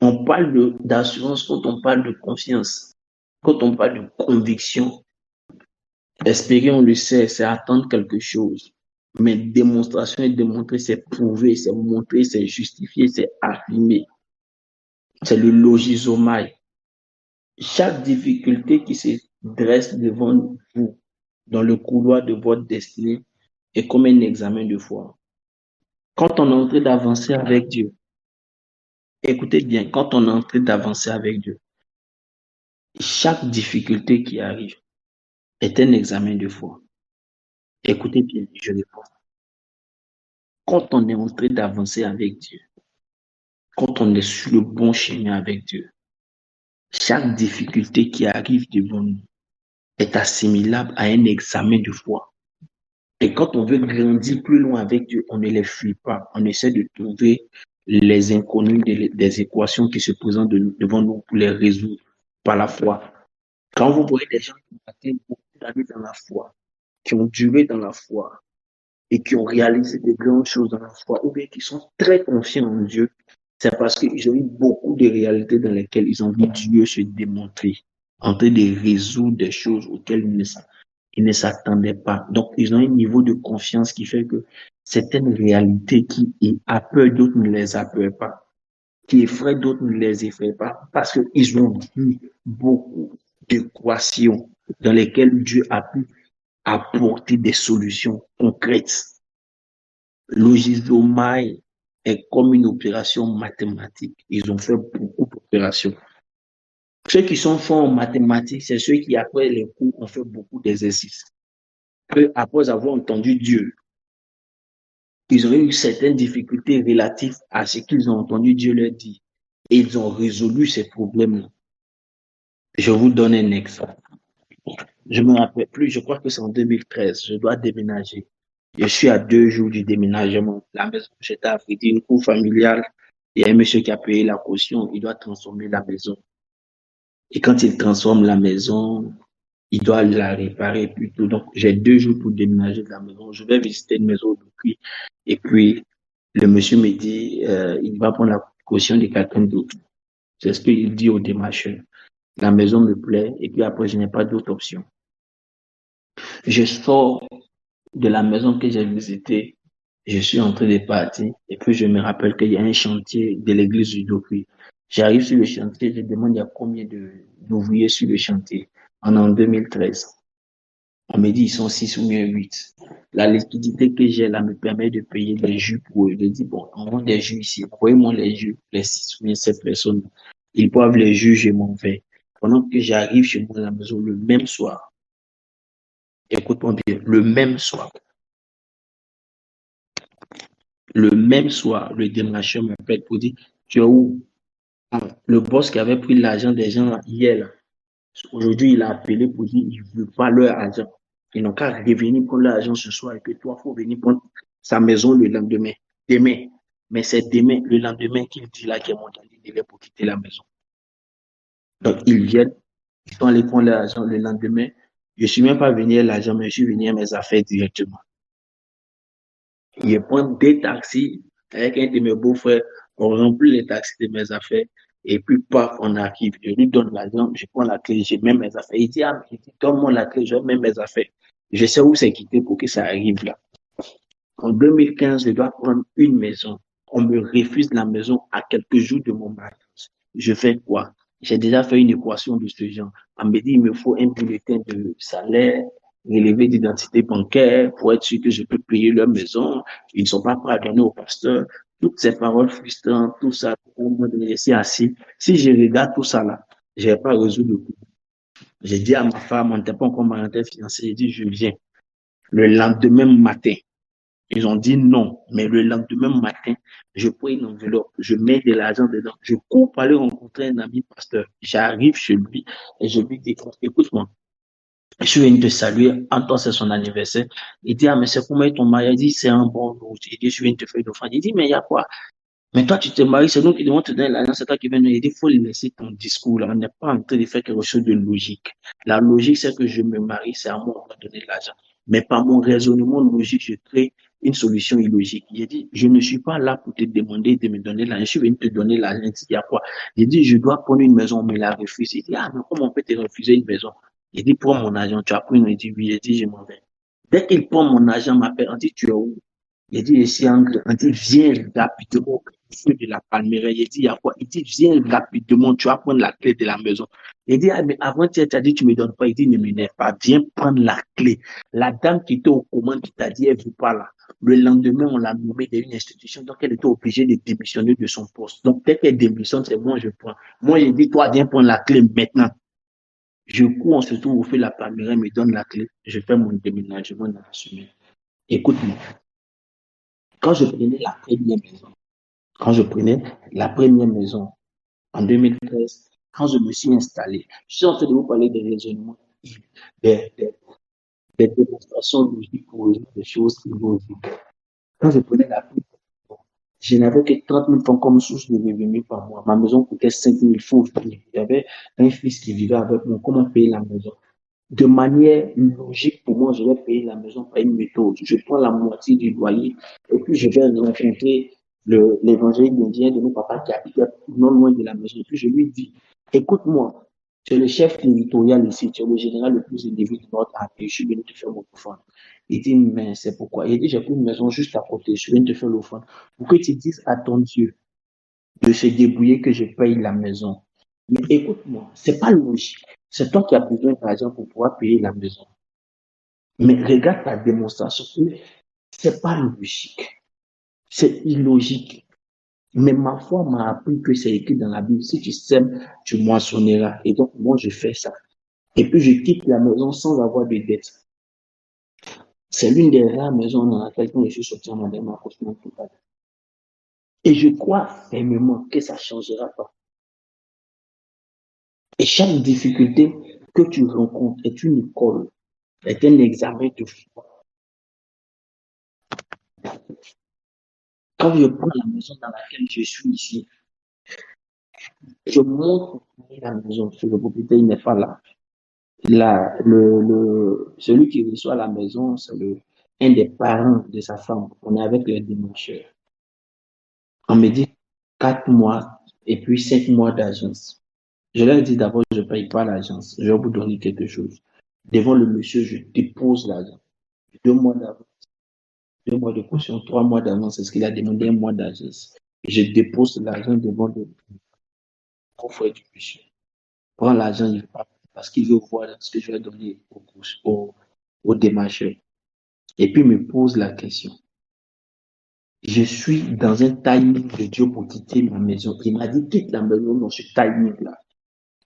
On parle d'assurance quand on parle de confiance, quand on parle de conviction. Espérer, on le sait, c'est attendre quelque chose. Mais démonstration et démontrer, c'est prouver, c'est montrer, c'est justifier, c'est affirmer. C'est le logisomai. Chaque difficulté qui se dresse devant vous dans le couloir de votre destinée est comme un examen de foi. Quand on est en train d'avancer avec Dieu, écoutez bien, quand on est en train d'avancer avec Dieu, chaque difficulté qui arrive est un examen de foi. Écoutez bien, je réponds. Quand on est en train d'avancer avec Dieu, quand on est sur le bon chemin avec Dieu, chaque difficulté qui arrive devant nous est assimilable à un examen de foi. Et quand on veut grandir plus loin avec Dieu, on ne les fuit pas. On essaie de trouver les inconnus des équations qui se présentent devant nous pour les résoudre par la foi. Quand vous voyez des gens qui ont atteint beaucoup d'années dans la foi, qui ont duré dans la foi et qui ont réalisé de grandes choses dans la foi, ou bien qui sont très confiants en Dieu, c'est parce qu'ils ont eu beaucoup de réalités dans lesquelles ils ont vu Dieu se démontrer, en train de résoudre des choses auxquelles ils ne s'attendaient pas. Donc, ils ont un niveau de confiance qui fait que certaines réalités qui apeurent d'autres ne les apeurent pas, qui effraient d'autres ne les effraient pas, parce qu'ils ont vu beaucoup d'équations dans lesquelles Dieu a pu apporter des solutions concrètes. Logisomai est comme une opération mathématique. Ils ont fait beaucoup d'opérations. Ceux qui sont forts en mathématiques, c'est ceux qui, après les cours, ont fait beaucoup d'exercices. Eux, après avoir entendu Dieu, ils ont eu certaines difficultés relatives à ce qu'ils ont entendu Dieu leur dire. Et ils ont résolu ces problèmes-là. Je vous donne un exemple. Je me rappelle plus, je crois que c'est en 2013, je dois déménager. Je suis à 2 jours du déménagement. La maison où j'étais affrétée, une cour familiale. Il y a un monsieur qui a payé la caution, il doit transformer la maison. Et quand il transforme la maison, il doit la réparer plutôt. Donc, j'ai 2 jours pour déménager de la maison. Je vais visiter une maison depuis. Et puis, le monsieur me dit, il va prendre la caution de quelqu'un d'autre. C'est ce qu'il dit au démarcheur. La maison me plaît et puis après, je n'ai pas d'autre option. Je sors de la maison que j'ai visitée, je suis en train de partir et puis je me rappelle qu'il y a un chantier de l'église du Docuy. J'arrive sur le chantier, je demande il y a combien d'ouvriers sur le chantier. On est en 2013. On me dit ils sont 6 ou bien 8. La liquidité que j'ai là me permet de payer des jus pour eux. Je dis bon, on vend des jus ici. Envoyez-moi les jus, les 6 ou bien 7 personnes. Ils boivent les jus, je m'en vais. Pendant que j'arrive chez moi à la maison le même soir, écoute-moi bien, le même soir, le démarcheur m'appelle pour dire, tu es où? Ah, le boss qui avait pris l'argent des gens hier, là, aujourd'hui, il a appelé pour dire, il ne veut pas leur argent. Ils n'ont qu'à revenir prendre l'argent ce soir et que toi, il faut venir prendre sa maison le lendemain. Demain. Mais c'est demain, le lendemain qu'il dit là qu'il y a mon délai pour quitter la maison. Donc, ils viennent, ils sont allés prendre l'argent le lendemain. Je ne suis même pas venu à l'argent, mais je suis venu à mes affaires directement. Je prends des taxis avec un de mes beaux-frères, on remplit les taxis de mes affaires, et puis paf, on arrive. Je lui donne l'argent, je prends la clé, je mets mes affaires. Il dit, ah, donne-moi la clé, je mets mes affaires. Je sais où c'est quitté pour que ça arrive là. En 2015, je dois prendre une maison. On me refuse la maison à quelques jours de mon mariage. Je fais quoi? J'ai déjà fait une équation de ce genre. On me dit, il me faut un bulletin de salaire, relevé d'identité bancaire pour être sûr que je peux payer leur maison. Ils ne sont pas prêts à donner au pasteur. Toutes ces paroles frustrantes, tout ça, on me laisser assis. Si je regarde tout ça là, je n'ai pas résolu le coup. J'ai dit à ma femme, on n'était pas encore marié financier, j'ai dit, je viens. Le lendemain matin, ils ont dit non, mais le lendemain matin, je prends une enveloppe, je mets de l'argent dedans, je cours pour aller rencontrer un ami pasteur. J'arrive chez lui et je lui dis, écoute-moi, je suis venu te saluer, en toi c'est son anniversaire. Il dit, ah, mais c'est comment ton mariage? Il dit, c'est un bon jour. Il dit, je suis venu te faire une offrande. Il dit, mais il y a quoi? Mais toi, tu te maries, c'est nous qui devons te donner l'argent, c'est toi qui viens nous aider. Il faut laisser ton discours là. On n'est pas en train de faire quelque chose de logique. La logique, c'est que je me marie, c'est à moi qu'on va donner l'argent. Mais par mon raisonnement logique, je crée une solution illogique. J'ai dit, je ne suis pas là pour te demander de me donner l'argent. Je suis venu te donner l'argent. Il y a quoi? J'ai dit, je dois prendre une maison, on me l'a refusé. Il dit, ah, mais comment on peut te refuser une maison? J'ai dit, prends mon argent. Tu as pris, il dit, oui. J'ai dit, je m'en vais. Dès qu'il prend mon argent, m'appelle, on dit, tu es où? Il dit, ici, on dit, viens rapidement au feu de la palmeraie. Il dit, il y a quoi? Il dit, viens rapidement, tu vas prendre la clé de la maison. Il dit, ah, mais avant, tu as dit, tu me donnes pas. Il dit, ne m'énerve pas, viens prendre la clé. La dame qui était aux commandes, qui t'a dit, elle veut pas là. Le lendemain, on l'a nommée dans une institution, donc elle était obligée de démissionner de son poste. Donc, dès qu'elle démissionne, c'est moi, je prends. Moi, j'ai dit, toi, viens prendre la clé maintenant. Je cours, on se trouve au feu de la palmeraie, me donne la clé. Je fais mon déménagement dans la semaine. Écoute-moi. Quand je prenais la première maison en 2013, quand je me suis installé, je suis en train de vous parler des raisonnements, des, des, des démonstrations logiques pour résoudre des choses illogiques. Quand je prenais la première maison, je n'avais que 30 000 francs comme source de revenus par mois. Ma maison coûtait 5 000 francs. Il y avait un fils qui vivait avec moi. Comment payer la maison? De manière logique, pour moi, je vais payer la maison par une méthode. Je prends la moitié du loyer et puis je vais rencontrer l'évangile indien de nos papas qui habite non loin de la maison. Et puis je lui dis, écoute-moi, tu es le chef territorial ici, tu es le général le plus élevé de notre armée, je suis venu te faire mon offrande. Il dit, mais c'est pourquoi? Il dit, j'ai pris une maison juste à côté, je viens te faire l'offrande. Pour que tu dises à ton Dieu de se débrouiller que je paye la maison. Mais écoute-moi, c'est pas logique. C'est toi qui as besoin d'argent pour pouvoir payer la maison. Mais regarde ta démonstration. C'est pas logique. C'est illogique. Mais ma foi m'a appris que c'est écrit dans la Bible. Si tu sèmes, tu moissonneras. Et donc, moi, je fais ça. Et puis, je quitte la maison sans avoir de dette. C'est l'une des rares maisons dans laquelle je suis sorti en madame accouchement total. Et je crois fermement que ça ne changera pas. Et chaque difficulté que tu rencontres est une école, est un examen de foi. Quand je prends la maison dans laquelle je suis ici, je montre la maison, parce que le propriétaire n'est pas là. Celui qui reçoit la maison, c'est un des parents de sa femme. On est avec les démarcheurs. On me dit 4 mois et puis 5 mois d'agence. Je leur dis d'abord, je ne paye pas l'agence. Je vais vous donner quelque chose. Devant le monsieur, je dépose l'argent. 2 mois d'avance, 2 mois de caution, 3 mois d'avance, c'est ce qu'il a demandé, 1 mois d'agence. Je dépose l'argent devant le coffre du monsieur. Prends l'argent, il veut pas parce qu'il veut voir ce que je vais donner au démarcheur. Et puis me pose la question. Je suis dans un timing de Dieu pour quitter ma maison. Il m'a dit quitte la maison dans ce timing-là.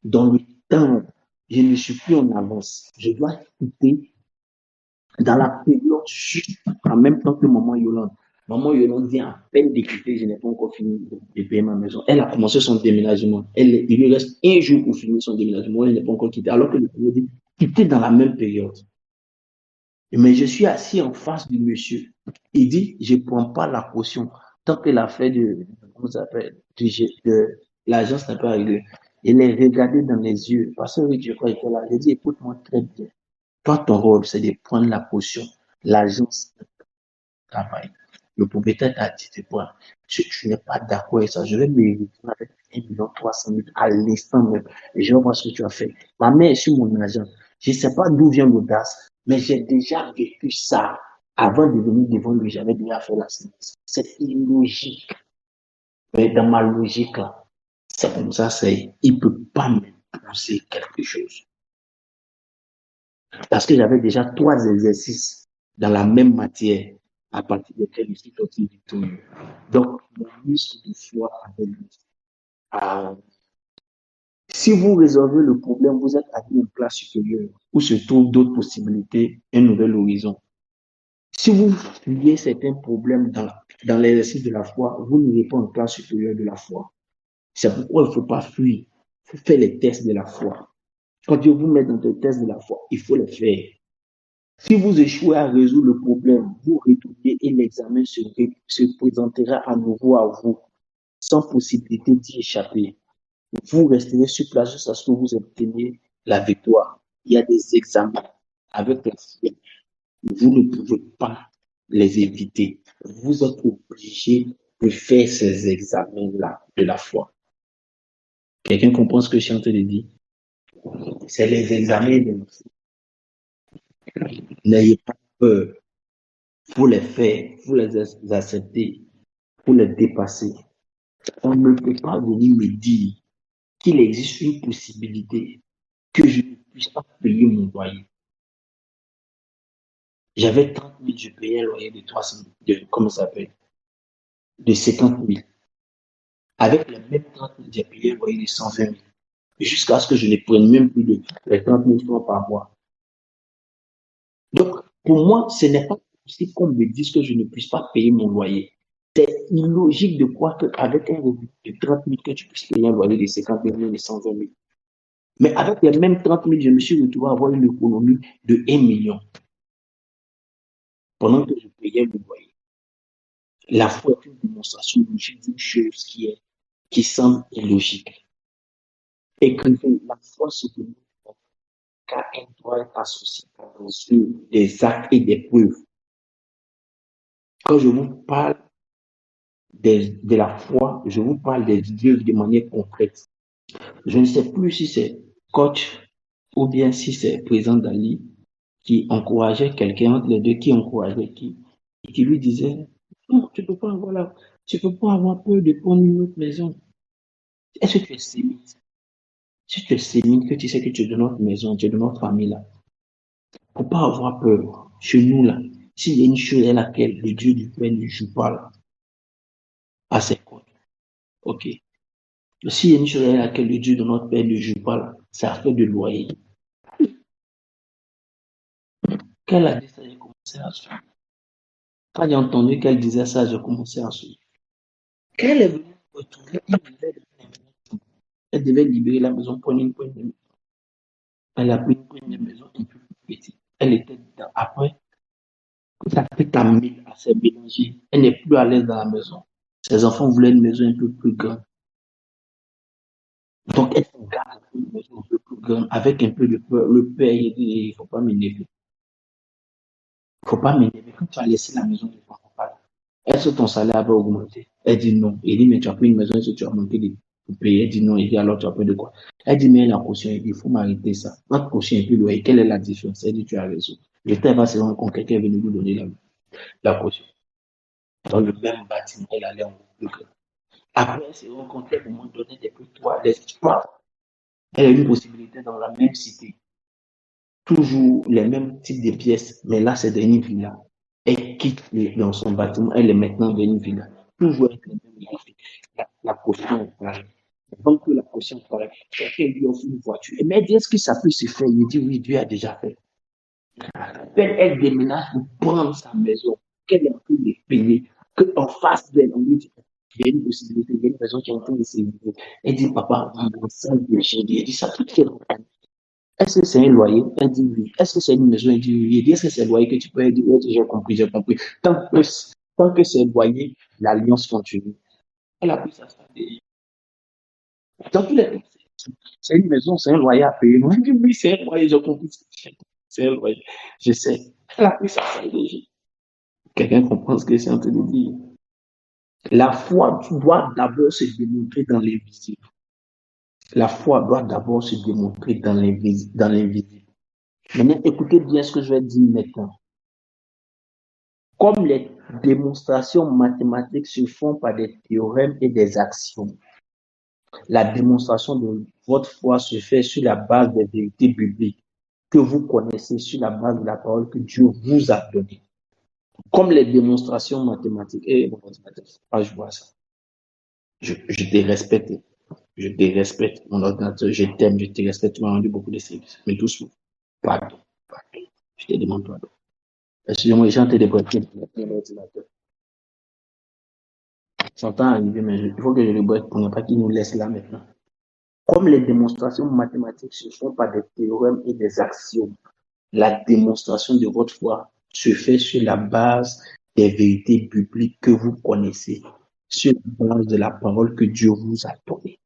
Dans le temps, je ne suis plus en avance. Je dois quitter dans la période juste en même temps que maman Yolande. Maman Yolande vient à peine de quitter, je n'ai pas encore fini de payer ma maison. Elle a commencé son déménagement. Il lui reste 1 jour pour finir son déménagement, elle n'est pas encore quittée. Alors que le premier dit quitter dans la même période. Mais je suis assis en face du monsieur. Il dit, je ne prends pas la caution tant que l'affaire comment ça s'appelle, de l'agence n'est pas réglée. Il est regardé dans les yeux. Parce que oui, je crois qu'il est là. J'ai dit, écoute-moi très bien. Toi, ton rôle, c'est de prendre la caution. L'agence travaille. Le propriétaire t'a dit, c'est quoi? Je n'ai pas d'accord avec ça. Je vais me retrouver avec 1,3 million à l'instant même. Et je vais voir ce que tu as fait. Ma main est sur mon agent. Je ne sais pas d'où vient l'audace, mais j'ai déjà vécu ça. Avant de venir devant lui, j'avais déjà fait la séance. C'est illogique. Mais dans ma logique, là, c'est comme ça, il ne peut pas m'imposer quelque chose. Parce que j'avais déjà 3 exercices dans la même matière à partir desquels je suis sorti victorieux. Donc, mon muscle de foi avait lui. Si vous résolvez le problème, vous êtes à une classe supérieure où se trouvent d'autres possibilités, un nouvel horizon. Si vous fuyez certains problèmes dans l'exercice de la foi, vous n'irez pas en classe supérieure de la foi. C'est pourquoi il ne faut pas fuir. Il faut faire les tests de la foi. Quand Dieu vous met dans les tests de la foi, il faut les faire. Si vous échouez à résoudre le problème, vous retournez et l'examen se présentera à nouveau à vous, sans possibilité d'y échapper. Vous resterez sur place jusqu'à ce que vous obteniez la victoire. Il y a des examens avec la foi. vous ne pouvez pas les éviter. Vous êtes obligé de faire ces examens-là de la foi. Quelqu'un comprend ce que je suis en train de dire? C'est les examens de la foi. N'ayez pas peur. Vous les faire, vous les accepter, vous les dépasser. On ne peut pas venir me dire qu'il existe une possibilité que je ne puisse pas payer mon loyer. J'avais 30 000, je payais un loyer de 300 000, comment ça s'appelle? De 50 000. Avec les mêmes 30 000, j'ai payé un loyer de 120 000. Jusqu'à ce que je ne prenne même plus de les 30 000 francs par mois. Donc, pour moi, ce n'est pas possible qu'on me dise que je ne puisse pas payer mon loyer. C'est illogique de croire qu'avec un revenu de 30 000, que tu puisses payer un loyer de 50 000, de 120 000. Mais avec les mêmes 30 000, je me suis retrouvé à avoir une économie de 1 million pendant que je payais le loyer. La foi est une démonstration logique d'une chose qui semble illogique. Écrivez, la foi se démontre car elle doit être associée à des actes et des preuves. Quand je vous parle de la foi, je vous parle des œuvres de manière concrète. Je ne sais plus si c'est coach ou bien si c'est président Dali qui encourageait quelqu'un entre les deux, qui encourageait et qui lui disait non, tu peux pas avoir peur de prendre une autre maison. Est-ce que tu es sémite? Si tu es sémite, que tu sais que tu es de notre maison, tu es de notre famille là, faut pas avoir peur. Chez nous là, s'il y a une chose à laquelle le Dieu du Père ne joue pas là, à ses côtés, ok. S'il y a une chose à laquelle le Dieu de notre Père ne joue pas là, c'est à faire de loyer. Qu'elle a dit ça, j'ai commencé à suivre. Quand j'ai entendu qu'elle disait ça, j'ai commencé à suivre. Qu'elle est venue retourner, elle devait libérer la maison pour une poignée de maison. Elle a pris une poignée de maison un peu plus petite. Elle était dedans. Après, ça fait ta mille à se mélanger. Elle n'est plus à l'aise dans la maison. Ses enfants voulaient une maison un peu plus grande. Donc, elle se garde une maison un peu plus grande avec un peu de peur. Le père, il dit, il ne faut pas m'énerver. Il ne faut pas m'énerver. Quand tu as laissé la maison de ton papa, est-ce que ton salaire va augmenter? Elle dit non. Il dit, mais tu as pris une maison, est-ce que tu as manqué de payer? Elle dit non. Il dit, alors tu as pris de quoi? Elle dit, mais la caution, il dit, il faut m'arrêter ça. Notre caution est plus loin. Quelle est la différence? Elle dit, tu as raison. Le temps va se rendre compte que quelqu'un est venu lui donner la caution. Dans le même bâtiment, elle allait en plus grand. Après, elle s'est rendue compte qu'à un moment donné, depuis 3, elle a une possibilité dans la même cité. Toujours les mêmes types de pièces, mais là, c'est dans une villa. Elle quitte dans son bâtiment, elle est maintenant dans une villa. Toujours avec les mêmes graphiques. La caution est pareille. Donc, la caution est pareille. Quelqu'un lui offre une voiture. Mais elle dit, est-ce que ça peut se faire? Il dit, oui, Dieu a déjà fait. Elle déménage pour prendre sa maison, qu'elle est en train de payer, qu'en face d'elle, on lui dit, il y a une possibilité, il y a une maison qui est en train de se vivre. Elle dit, papa, on s'en déchire. Elle dit, ça tout est. Est-ce que c'est un loyer? Elle dit oui. Est-ce que c'est une maison? Elle dit oui. Elle dit, est-ce que c'est un loyer que tu peux? Elle dit oui, j'ai compris, j'ai compris. Tant que c'est un loyer, l'alliance continue. Elle a pris sa stratégie. Dans tous les cas, c'est une maison, c'est un loyer à payer. Moi, je dis oui, c'est un loyer, j'ai compris. C'est un loyer. Je sais. Elle a pris sa stratégie. Quelqu'un comprend ce que c'est en train de dire. La foi doit d'abord se démontrer dans l'invisible. La foi doit d'abord se démontrer dans l'invisible. Maintenant, écoutez bien ce que je vais dire maintenant. Comme les démonstrations mathématiques se font par des théorèmes et des axiomes, la démonstration de votre foi se fait sur la base des vérités bibliques que vous connaissez, sur la base de la parole que Dieu vous a donnée. Comme les démonstrations mathématiques. Et je vois ça. Je te respecte. Je te respecte, mon ordinateur. Je t'aime, je te respecte. Tu m'as rendu beaucoup de services. Mais doucement. Pardon. Je te demande pardon. Excusez-moi, j'ai en train de bloquer l'ordinateur. Son temps arrivé, mais il faut que je le boite pour ne pas qu'il nous laisse là maintenant. Comme les démonstrations mathématiques se font par des théorèmes et des axiomes, la démonstration de votre foi se fait sur la base des vérités bibliques que vous connaissez, sur la base de la parole que Dieu vous a donnée.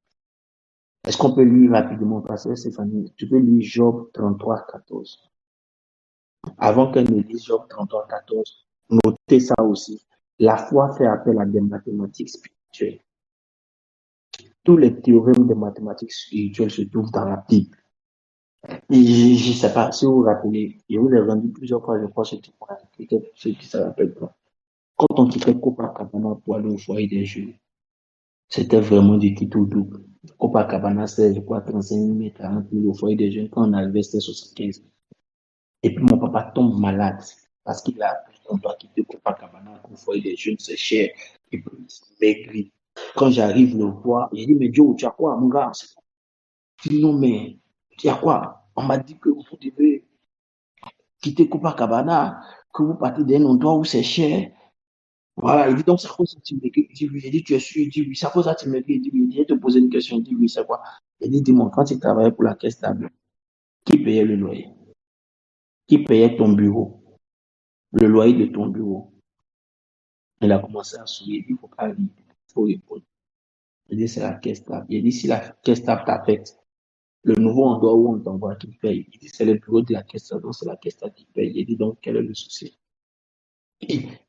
Est-ce qu'on peut lire rapidement, pasteur Stéphanie? Tu peux lire Job 33, 14. Avant qu'elle ne dise Job 33, 14, notez ça aussi. La foi fait appel à des mathématiques spirituelles. Tous les théorèmes des mathématiques spirituelles se trouvent dans la Bible. Et je ne sais pas si vous vous rappelez, je vous ai rendu plusieurs fois, je crois, ce témoignage, peut-être ceux qui ne se rappellent pas. Quand on quittait Copacabana pour aller au foyer des jeunes, c'était vraiment du kit au double. Copacabana, c'est, je crois, 35 000, 40 000 au foyer des jeunes. Quand on arrivait, c'était 75 000. Et puis mon papa tombe malade parce qu'il a appris qu'on doit quitter Copacabana pour foyer des jeunes, c'est cher. Et puis il se maigrit. Quand j'arrive le voir, il dit, mais Joe, tu as quoi, mon gars? Je dis, non, mais tu as quoi? On m'a dit que vous devez quitter Copacabana, que vous partez d'un endroit où c'est cher. Voilà, il dit, donc c'est quoi ça, tu maigris? Il dit, oui, il dit, tu es sûr? Il dit, oui, c'est quoi ça, tu maigris? Il dit, oui, il dit, je te poser une question. Il dit, oui, c'est quoi? Il dit, dis-moi, quand tu travaillais pour la caisse table, qui payait le loyer? Qui payait ton bureau? Le loyer de ton bureau? Il a commencé à sourire. Il ne faut pas rire. Il faut répondre. Il dit, c'est la caisse table. Il dit, si la caisse table t'affecte, le nouveau endroit où on t'envoie qui paye. Il dit, c'est le bureau de la caisse table, donc c'est la caisse table qui paye. Il dit, donc, quel est le souci?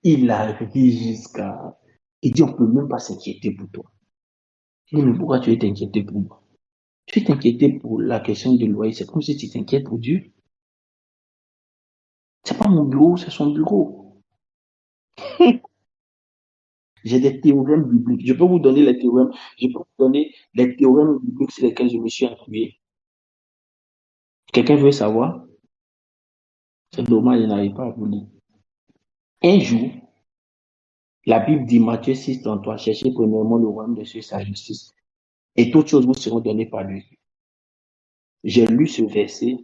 Il a ri jusqu'à. Il dit, on ne peut même pas s'inquiéter pour toi. Il dit, mais pourquoi tu es inquiété pour moi? Tu es inquiété pour la question du loyer. C'est comme si tu t'inquiètes pour Dieu. C'est pas mon bureau, c'est son bureau. J'ai des théorèmes bibliques. Je peux vous donner les théorèmes. Je peux vous donner les théorèmes bibliques sur lesquels je me suis appuyé. Quelqu'un veut savoir? C'est dommage, je n'arrive pas à vous lire. Un jour, la Bible dit, Matthieu 6, 33, cherchez premièrement le royaume de Dieu et sa justice, et toutes choses vous seront données par lui. J'ai lu ce verset,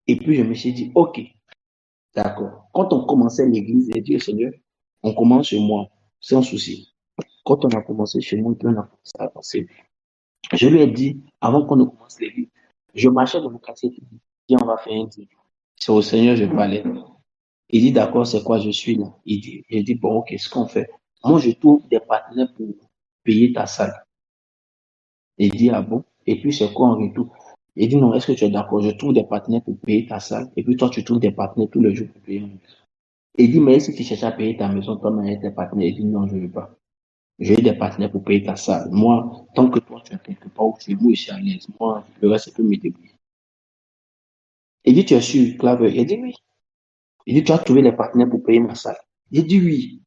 et puis je me suis dit, ok, d'accord. Quand on commençait l'église, j'ai dit, Seigneur, on commence chez moi, sans souci. Quand on a commencé chez moi, puis on a commencé à avancer. Je lui ai dit, avant qu'on ne commence l'église, je marchais dans mon quartier, il dit, on va faire un deal. C'est au Seigneur, je parlais. Il dit, d'accord, c'est quoi, je suis là. J'ai dit, bon, ok, ce qu'on fait. Moi, je trouve des partenaires pour payer ta salle. Il dit, ah bon? Et puis, c'est quoi en retour? Il dit, non, est-ce que tu es d'accord? Je trouve des partenaires pour payer ta salle. Et puis, toi, tu trouves des partenaires tous les jours pour payer mon maison. Il dit, mais est-ce que tu cherches à payer ta maison, toi, avec tes partenaires? Il dit, non, je ne veux pas. J'ai des partenaires pour payer ta salle. Moi, tant que toi, tu es quelque part où tu es, moi, je suis à l'aise. Moi, le reste, je peux me débrouiller. Il dit, tu es sûr, Claver? Il dit, oui. Il dit, tu as trouvé les partenaires pour payer ma salle? Il dit, oui.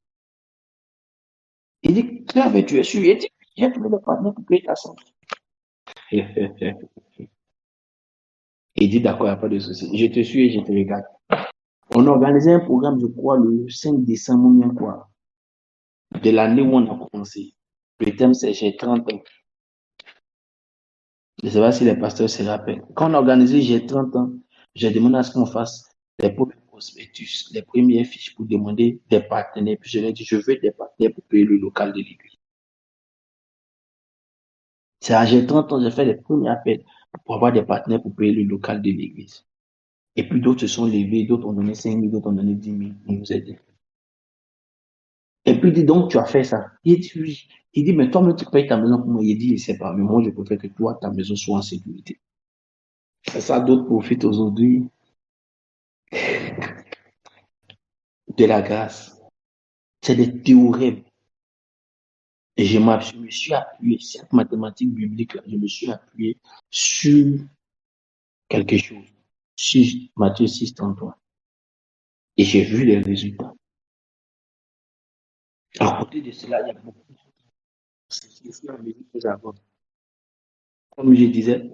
Il dit, Claver, tu es sûr? Il dit, j'ai trouvé les partenaires pour payer ta salle. Il dit, d'accord, il n'y a pas de souci. Je te suis et je te regarde. On a organisé un programme, je crois, le 5 décembre, quoi, de l'année où on a commencé. Le thème, c'est j'ai 30 ans. Je ne sais pas si les pasteurs se rappellent. Quand on a organisé j'ai 30 ans, j'ai demandé à ce qu'on fasse les premiers prospectus, les premières fiches pour demander des partenaires. Puis je leur ai dit, je veux des partenaires pour payer le local de l'église. C'est à j'ai 30 ans, j'ai fait les premiers appels pour avoir des partenaires pour payer le local de l'église. Et puis d'autres se sont levés, d'autres ont donné 5 000, d'autres ont donné 10 000 pour nous aider. Et puis il dit, donc tu as fait ça. Il dit, oui. Il dit, mais toi-même, tu payes ta maison pour moi. Il dit, je ne sais pas, mais moi, je préfère que toi, ta maison soit en sécurité. C'est ça, d'autres profitent aujourd'hui de la grâce. C'est des théorèmes. Et je me suis appuyé, cette mathématique biblique-là, je me suis appuyé sur quelque chose, sur Matthieu 6, 33. Et j'ai vu les résultats. À côté de cela, il y a beaucoup de choses. Comme je disais,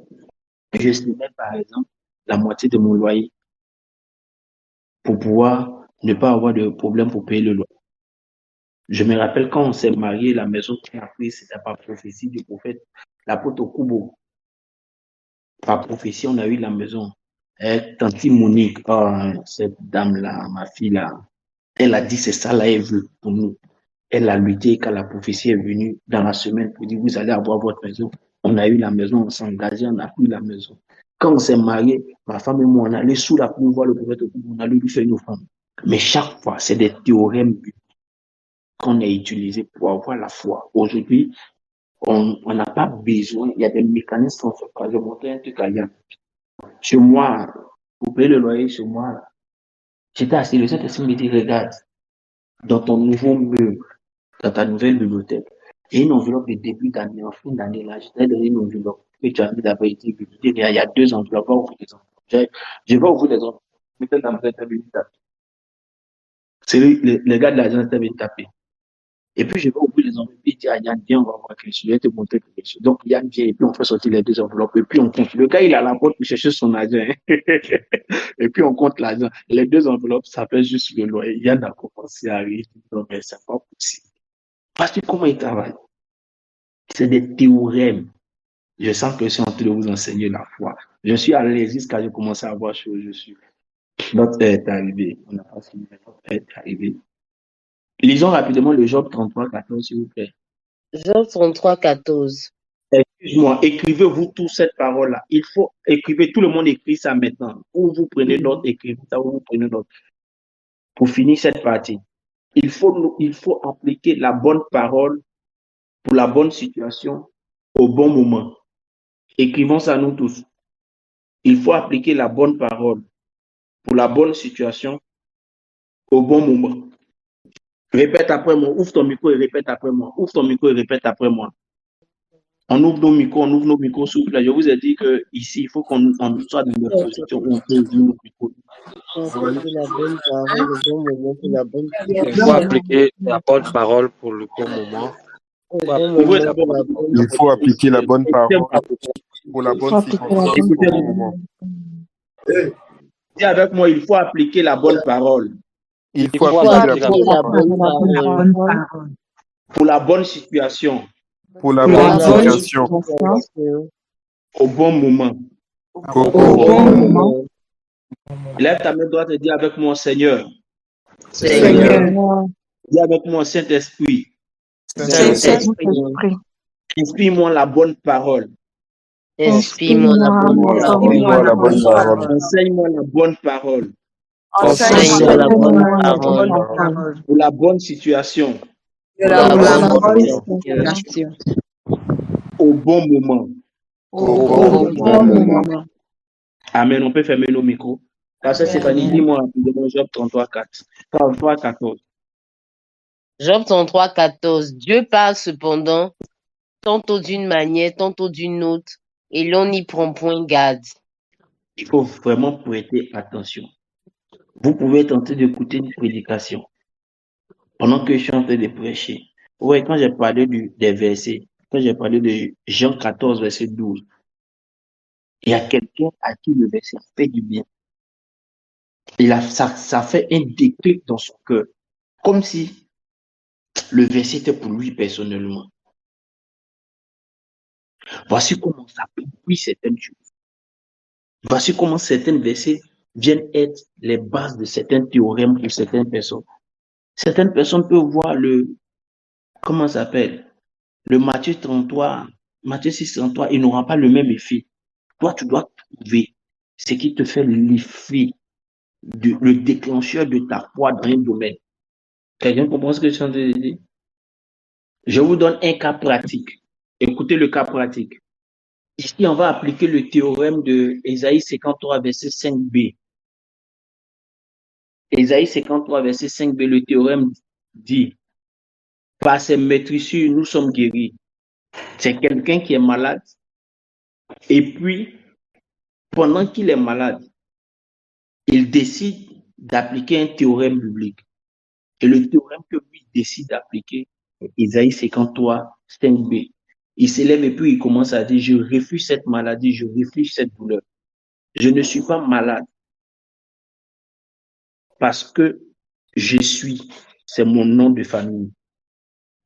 je estimais par exemple la moitié de mon loyer pour pouvoir ne pas avoir de problème pour payer le loyer. Je me rappelle quand on s'est marié, la maison qu'on a prise, c'était par prophétie du prophète, l'apôtre Kubo. Par prophétie, on a eu la maison. Et tante Monique, cette dame-là, ma fille-là, elle a dit c'est ça là, elle veut pour nous. Elle a lutté quand la prophétie est venue dans la semaine pour dire vous allez avoir votre maison. On a eu la maison, on s'est engagé, on a eu la maison. Quand on s'est marié, ma femme et moi, on allait sous la pluie voir le prophète, on allait lui faire une offrande. Mais chaque fois, c'est des théorèmes qu'on a utilisés pour avoir la foi. Aujourd'hui, on n'a pas besoin, il y a des mécanismes qu'on fait pas. Je montrer un truc à Yann. Chez moi, pour payer le loyer chez moi, J'étais assis, le Saint-Esprit me dit, regarde, dans ton nouveau meuble, dans ta nouvelle bibliothèque, il y a une enveloppe de début d'année, en fin d'année, là, je t'ai donné une enveloppe que tu as mis d'abord été publiée. Il y a 2 enveloppes, va ouvrir les enveloppes. Je vais ouvrir les enveloppes. Peut-être dans le venu taper. C'est le gars de l'agence qui est venu taper. Et puis, je vais ouvrir les enveloppes et dire à Yann, viens, on va voir quelque chose. Je vais te montrer quelque chose. Donc, Yann vient et puis on fait sortir les 2 enveloppes et puis on compte. Le gars, il est à la porte pour chercher son agent. Hein. Et puis, on compte l'argent. Les 2 enveloppes, ça fait juste le loyer. Yann a commencé à rire. Non, mais c'est pas possible. Parce que comment il travaille? C'est des théorèmes. Je sens que je suis en train de vous enseigner la foi. Je suis à l'aise jusqu'à je commence à voir chose. Je suis. Notre heure est arrivée. On n'a pas fini. Notre heure est arrivée. Lisons rapidement le Job 33, 14, s'il vous plaît. Job 33, 14. Excuse-moi, écrivez-vous toute cette parole-là. Il faut écrire, tout le monde écrit ça maintenant. Ou vous prenez d'autres, écrivez ça, ou vous prenez d'autres. Pour finir cette partie, il faut appliquer la bonne parole pour la bonne situation au bon moment. Écrivons ça nous tous. Il faut appliquer la bonne parole pour la bonne situation au bon moment. Répète après moi. Ouvre ton micro et répète après moi. Ouvre ton micro et répète après moi. On ouvre nos micros, s'il vous plaît. Je vous ai dit qu'ici, il faut qu'on soit dans des positions où on peut ouvrir nos micros. Appliquer la bonne parole au bon moment pour la bonne Il faut situation. appliquer la bonne parole pour le bon moment. Au bon moment pour la bonne Il faut appliquer la bonne parole pour la bonne appliquer la situation bonne au bon moment. Dis avec moi, il faut appliquer la bonne parole Il Il faut faut appliquer appliquer la la bonne bonne parole pour la bonne situation pour la pour bonne la bonne situation situation au bon moment. au au bon bon moment. moment. Lève ta main droite et dis avec moi, Seigneur. Seigneur, Dis avec moi, Saint-Esprit. Saint-Esprit, Inspire-moi la bonne parole. inspire-moi la bonne Inspire-moi la bonne parole. parole Enseigne-moi la bonne parole Enseigne-moi la bonne parole pour la bonne situation pour la bonne situation au bon moment. au au bon bon moment. Amen. On peut fermer nos micros. Pasteur Stéphanie, dis-moi rapidement Job 33, 4. 33, 14. Job 33, 14. Dieu parle cependant, tantôt d'une manière, tantôt d'une autre, et l'on n'y prend point garde. Il faut vraiment prêter attention. Vous pouvez tenter d'écouter une prédication pendant que je suis en train de prêcher. Oui, quand j'ai parlé des versets, quand j'ai parlé de Jean 14, verset 12, il y a quelqu'un à qui le verset fait du bien. Ça fait un déclic dans son cœur, comme si le verset était pour lui personnellement. Voici comment ça produit certaines choses. Voici comment certains versets viennent être les bases de certains théorèmes pour certaines personnes. Certaines personnes peuvent voir comment ça s'appelle, le Matthieu 33, Matthieu 6, 33, il n'aura pas le même effet. Toi, tu dois trouver ce qui te fait l'effet, le déclencheur de ta foi dans un domaine. Quelqu'un comprend ce que je suis en train de dire? Je vous donne un cas pratique. Écoutez le cas pratique. Ici, on va appliquer le théorème de Ésaïe 53, verset 5b. Ésaïe 53, verset 5b, le théorème dit, par ses maîtrissures, nous sommes guéris. C'est quelqu'un qui est malade. Et puis, pendant qu'il est malade, il décide d'appliquer un théorème biblique. Et le théorème que lui décide d'appliquer, Ésaïe 53, 5b. Il s'élève et puis il commence à dire, je refuse cette maladie, je refuse cette douleur. Je ne suis pas malade parce que je suis, c'est mon nom de famille.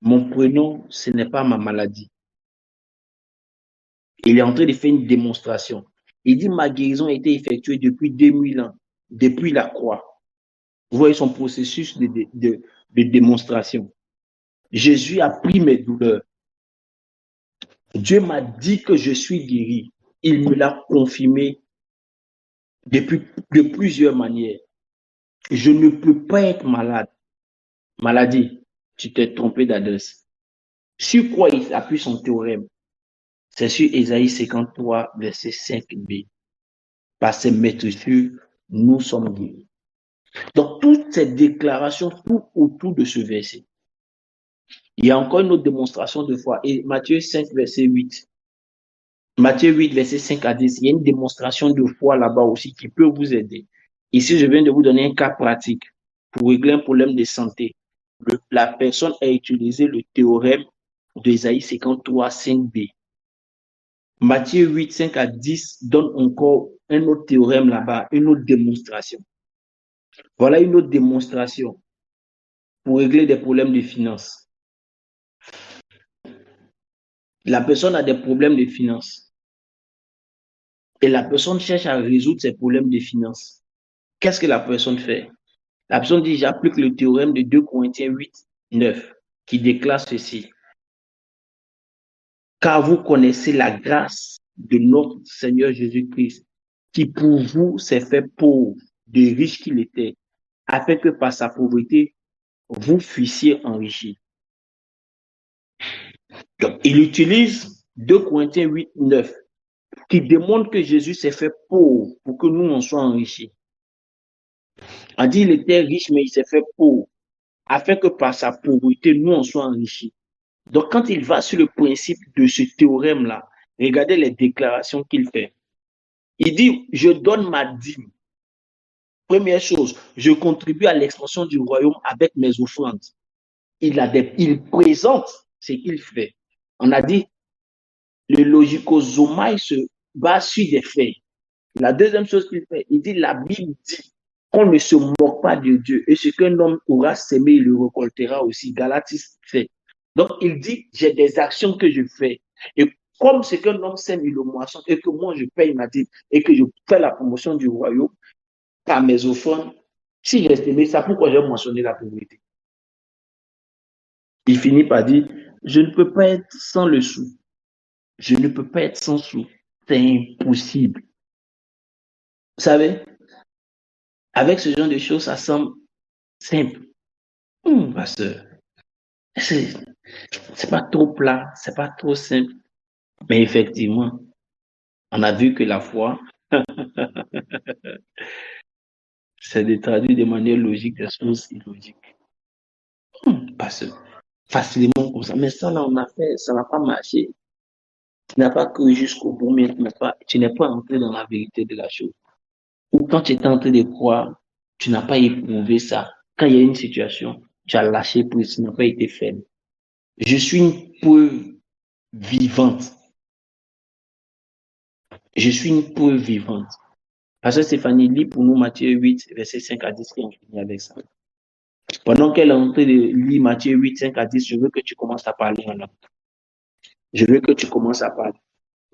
Mon prénom, ce n'est pas ma maladie. Il est en train de faire une démonstration. Il dit, ma guérison a été effectuée depuis 2000 ans, depuis la croix. Vous voyez son processus de démonstration. Jésus a pris mes douleurs. Dieu m'a dit que je suis guéri. Il me l'a confirmé de plusieurs manières. Je ne peux pas être malade. Maladie, tu t'es trompé d'adresse. Sur quoi il appuie son théorème? C'est sur Ésaïe 53, verset 5b. Par ses maîtrissures, nous sommes guéris. Donc, toutes ces déclarations tournent autour de ce verset. Il y a encore une autre démonstration de foi. Et Matthieu 5, verset 8. Matthieu 8, verset 5 à 10. Il y a une démonstration de foi là-bas aussi qui peut vous aider. Ici, je viens de vous donner un cas pratique pour régler un problème de santé. La personne a utilisé le théorème d'Ésaïe 53, 5b. Matthieu 8, 5 à 10 donne encore un autre théorème là-bas, une autre démonstration. Voilà une autre démonstration pour régler des problèmes de finances. La personne a des problèmes de finances et la personne cherche à résoudre ses problèmes de finances. Qu'est-ce que la personne fait? La personne dit, j'applique le théorème de 2 Corinthiens 8, 9 qui déclare ceci. Car vous connaissez la grâce de notre Seigneur Jésus-Christ, qui pour vous s'est fait pauvre, de riche qu'il était, afin que par sa pauvreté, vous fussiez enrichis. Donc, il utilise 2 Corinthiens 8, 9, qui démontre que Jésus s'est fait pauvre pour que nous en soyons enrichis. On dit qu'il était riche, mais il s'est fait pauvre, afin que par sa pauvreté, nous en soyons enrichis. Donc, quand il va sur le principe de ce théorème-là, regardez les déclarations qu'il fait. Il dit, je donne ma dîme. Première chose, je contribue à l'expansion du royaume avec mes offrandes. Il présente ce qu'il fait. On a dit, le logicozomaï se base sur des faits. La deuxième chose qu'il fait, il dit, la Bible dit qu'on ne se moque pas de Dieu. Et ce qu'un homme aura sémé, il le récoltera aussi. Galates fait. Donc, il dit, j'ai des actions que je fais. Et comme c'est qu'un homme sème, il le moissonne, et que moi, je paye ma dîme, et que je fais la promotion du royaume par mes offrandes, si j'ai estimé ça, pourquoi j'ai mentionné la pauvreté? Il finit par dire, je ne peux pas être sans le sou. Je ne peux pas être sans sou. C'est impossible. Vous savez, avec ce genre de choses, ça semble simple. Pasteur, c'est pas trop plat, c'est pas trop simple. Mais effectivement, on a vu que la foi, c'est de traduire de manière logique des choses illogiques. Pasteur, facilement comme ça. Mais ça, là, on a fait, ça n'a pas marché. Tu n'as pas cru jusqu'au bout, mais tu n'es pas entré dans la vérité de la chose. Ou quand tu étais en train de croire, tu n'as pas éprouvé ça. Quand il y a une situation, tu as lâché prise, tu n'as pas été faible. Je suis une preuve vivante. Je suis une preuve vivante. Pasteur Stéphanie, lit pour nous Matthieu 8, verset 5 à 10, qui on finit avec ça. Pendant qu'elle est en train de lire Matthieu 8, 5 à 10, je veux que tu commences à parler en langue. Je veux que tu commences à parler.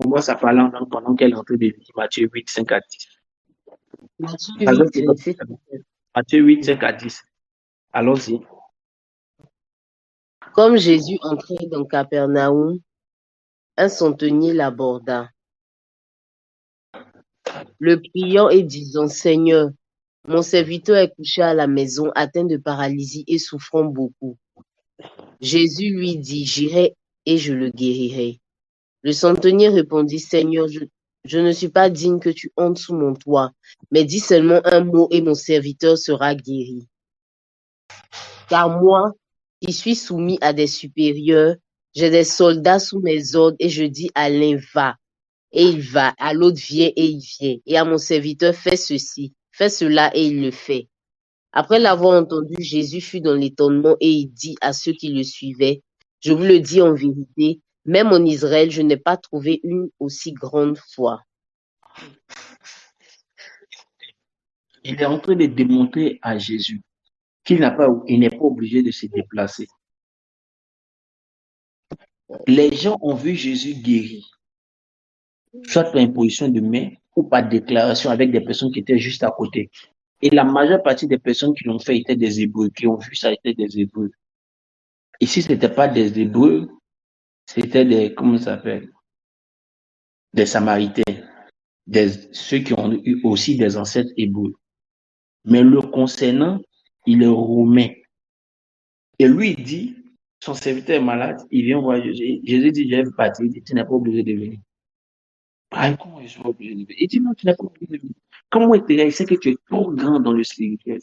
Commence à parler en langue pendant qu'elle est en train de lire Matthieu 8, 5 à 10. Matthieu Pasteur 8, Stéphanie, verset Matthieu 8, 5 à 10. Allons-y. Comme Jésus entrait dans Capernaum, un centenier l'aborda, le priant et disant, Seigneur, mon serviteur est couché à la maison, atteint de paralysie et souffrant beaucoup. Jésus lui dit, j'irai et je le guérirai. Le centenier répondit, Seigneur, je ne suis pas digne que tu entres sous mon toit, mais dis seulement un mot et mon serviteur sera guéri. Car moi, qui suis soumis à des supérieurs, j'ai des soldats sous mes ordres et je dis à l'un va, et il va, à l'autre viens et il vient, et à mon serviteur fais ceci, fais cela et il le fait. Après l'avoir entendu, Jésus fut dans l'étonnement et il dit à ceux qui le suivaient, je vous le dis en vérité, même en Israël, je n'ai pas trouvé une aussi grande foi. Il est en train de démontrer à Jésus qu'il n'est pas obligé de se déplacer. Les gens ont vu Jésus guéri, soit par imposition de main ou par déclaration avec des personnes qui étaient juste à côté. Et la majeure partie des personnes qui l'ont fait étaient des Hébreux, qui ont vu ça étaient des Hébreux. Ici, ce n'était pas des Hébreux, c'était des, comment ça s'appelle, des Samaritains, ceux qui ont eu aussi des ancêtres Hébreux. Mais le concernant, il est romain. Et lui, il dit, son serviteur est malade, il vient voir Jésus. Jésus dit, je vais partir, il dit, tu n'es pas obligé de venir. Ah, comment je suis obligé de venir? Il dit, non, tu n'es pas obligé de venir. Comment il sait que tu es trop grand dans le spirituel?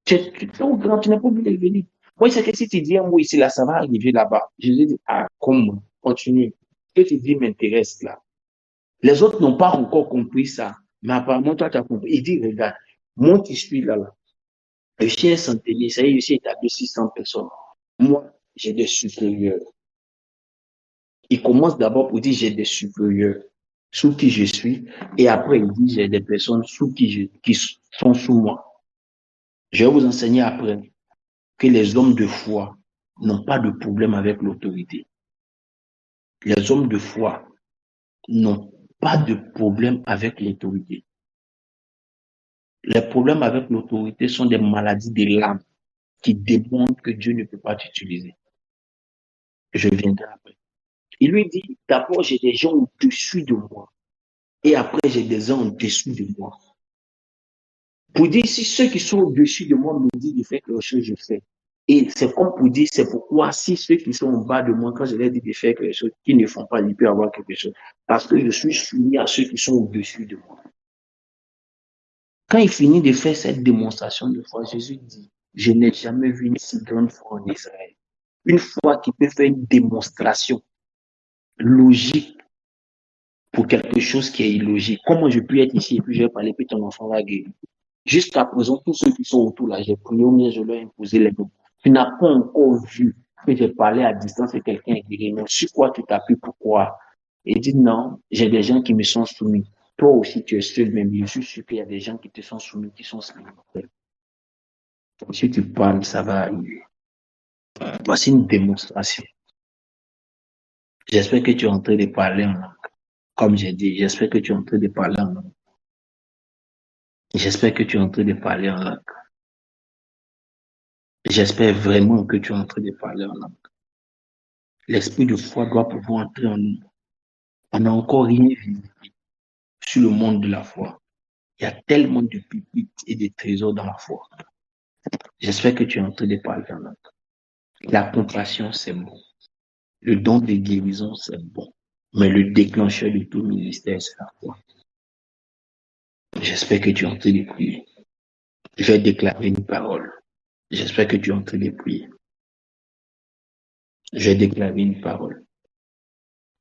Tu es trop grand, tu n'es pas obligé de venir. Moi, c'est que si tu dis un mot ici, là, ça va arriver là-bas. Je lui dis, ah, comment? Continue. Ce que tu dis m'intéresse là. Les autres n'ont pas encore compris ça. Mais apparemment, toi, tu as compris. Il dit, regarde, moi qui suis là, là. Le chien centenier, ça y est, le chien est à 600 personnes. Moi, j'ai des supérieurs. Il commence d'abord pour dire, j'ai des supérieurs sous qui je suis. Et après, il dit, j'ai des personnes qui sont sous moi. Je vais vous enseigner après que les hommes de foi n'ont pas de problème avec l'autorité. Les hommes de foi n'ont pas de problème avec l'autorité. Les problèmes avec l'autorité sont des maladies de l'âme qui démontrent que Dieu ne peut pas t'utiliser. Je viendrai après. Il lui dit, d'abord, j'ai des gens au-dessus de moi. Et après, j'ai des gens au-dessous de moi. Pour dire, si ceux qui sont au-dessus de moi me disent de faire quelque chose, je fais. Et c'est comme pour dire, c'est pourquoi si ceux qui sont en bas de moi, quand je leur dis de faire quelque chose, qu'ils ne font pas, ils peuvent avoir quelque chose. Parce que je suis soumis à ceux qui sont au-dessus de moi. Quand il finit de faire cette démonstration de foi, Jésus dit, je n'ai jamais vu une si grande foi en Israël. Une foi qui peut faire une démonstration logique pour quelque chose qui est illogique. Comment je peux être ici et puis je vais parler, puis ton enfant va guérir. Jusqu'à présent, tous ceux qui sont autour là, j'ai prié au mieux, je leur ai imposé les noms. Tu n'as pas encore vu que j'ai parlé à distance et quelqu'un est guéri. Mais sur quoi tu t'appuies, pourquoi? Il dit non, j'ai des gens qui me sont soumis. Toi aussi, tu es seul, mais je suis sûr qu'il y a des gens qui te sont soumis, qui sont spirituels. Si tu parles, ça va arriver. Voici une démonstration. J'espère que tu es en train de parler en langue. Comme j'ai dit, j'espère que tu es en train de parler en langue. J'espère que tu es en train de parler en langue. J'espère vraiment que tu es en train de parler en langue. L'esprit de foi doit pouvoir entrer en nous. On n'a encore rien vu sur le monde de la foi. Il y a tellement de pépites et de trésors dans la foi. J'espère que tu es en train de parler en langue. La compassion, c'est bon. Le don de guérison, c'est bon. Mais le déclencheur de tout ministère, c'est la foi. J'espère que tu es en train de prier. Je vais déclarer une parole. J'espère que tu es en train de prier. Je vais déclarer une parole.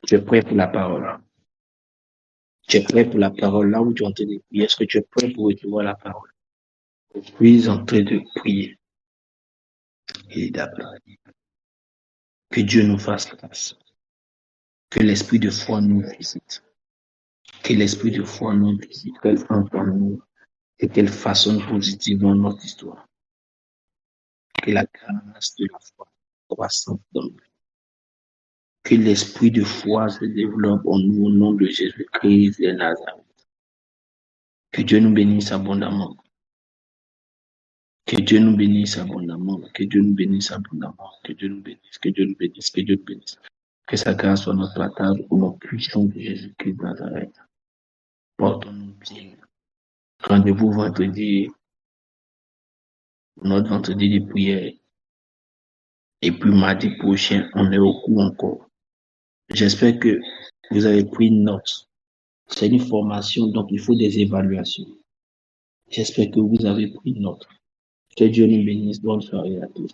Tu es prêt pour la parole. Tu es prêt pour la parole là où tu es en train de prier. Est-ce que tu es prêt pour recevoir la parole? Je suis en train de prier. Et d'abord, que Dieu nous fasse grâce. Que l'esprit de foi nous visite. Que l'esprit de foi nous visite. Qu'elle entre en nous et qu'elle façonne positivement notre histoire. Que la grâce de la foi croissante dans nous. Que l'esprit de foi se développe en nous au nom de Jésus-Christ de Nazareth. Que Dieu nous bénisse abondamment. Que Dieu nous bénisse abondamment. Que Dieu nous bénisse abondamment. Que Dieu nous bénisse. Que Dieu nous bénisse. Que Dieu nous bénisse. Que sa grâce soit notre partage au nom puissant de Jésus-Christ de Nazareth. Portons-nous bien. Rendez-vous vendredi, notre vendredi de prière. Et puis mardi prochain, on est au cours encore. J'espère que vous avez pris note. C'est une formation, donc il faut des évaluations. J'espère que vous avez pris note. Que Dieu nous bénisse. Bonne soirée à tous.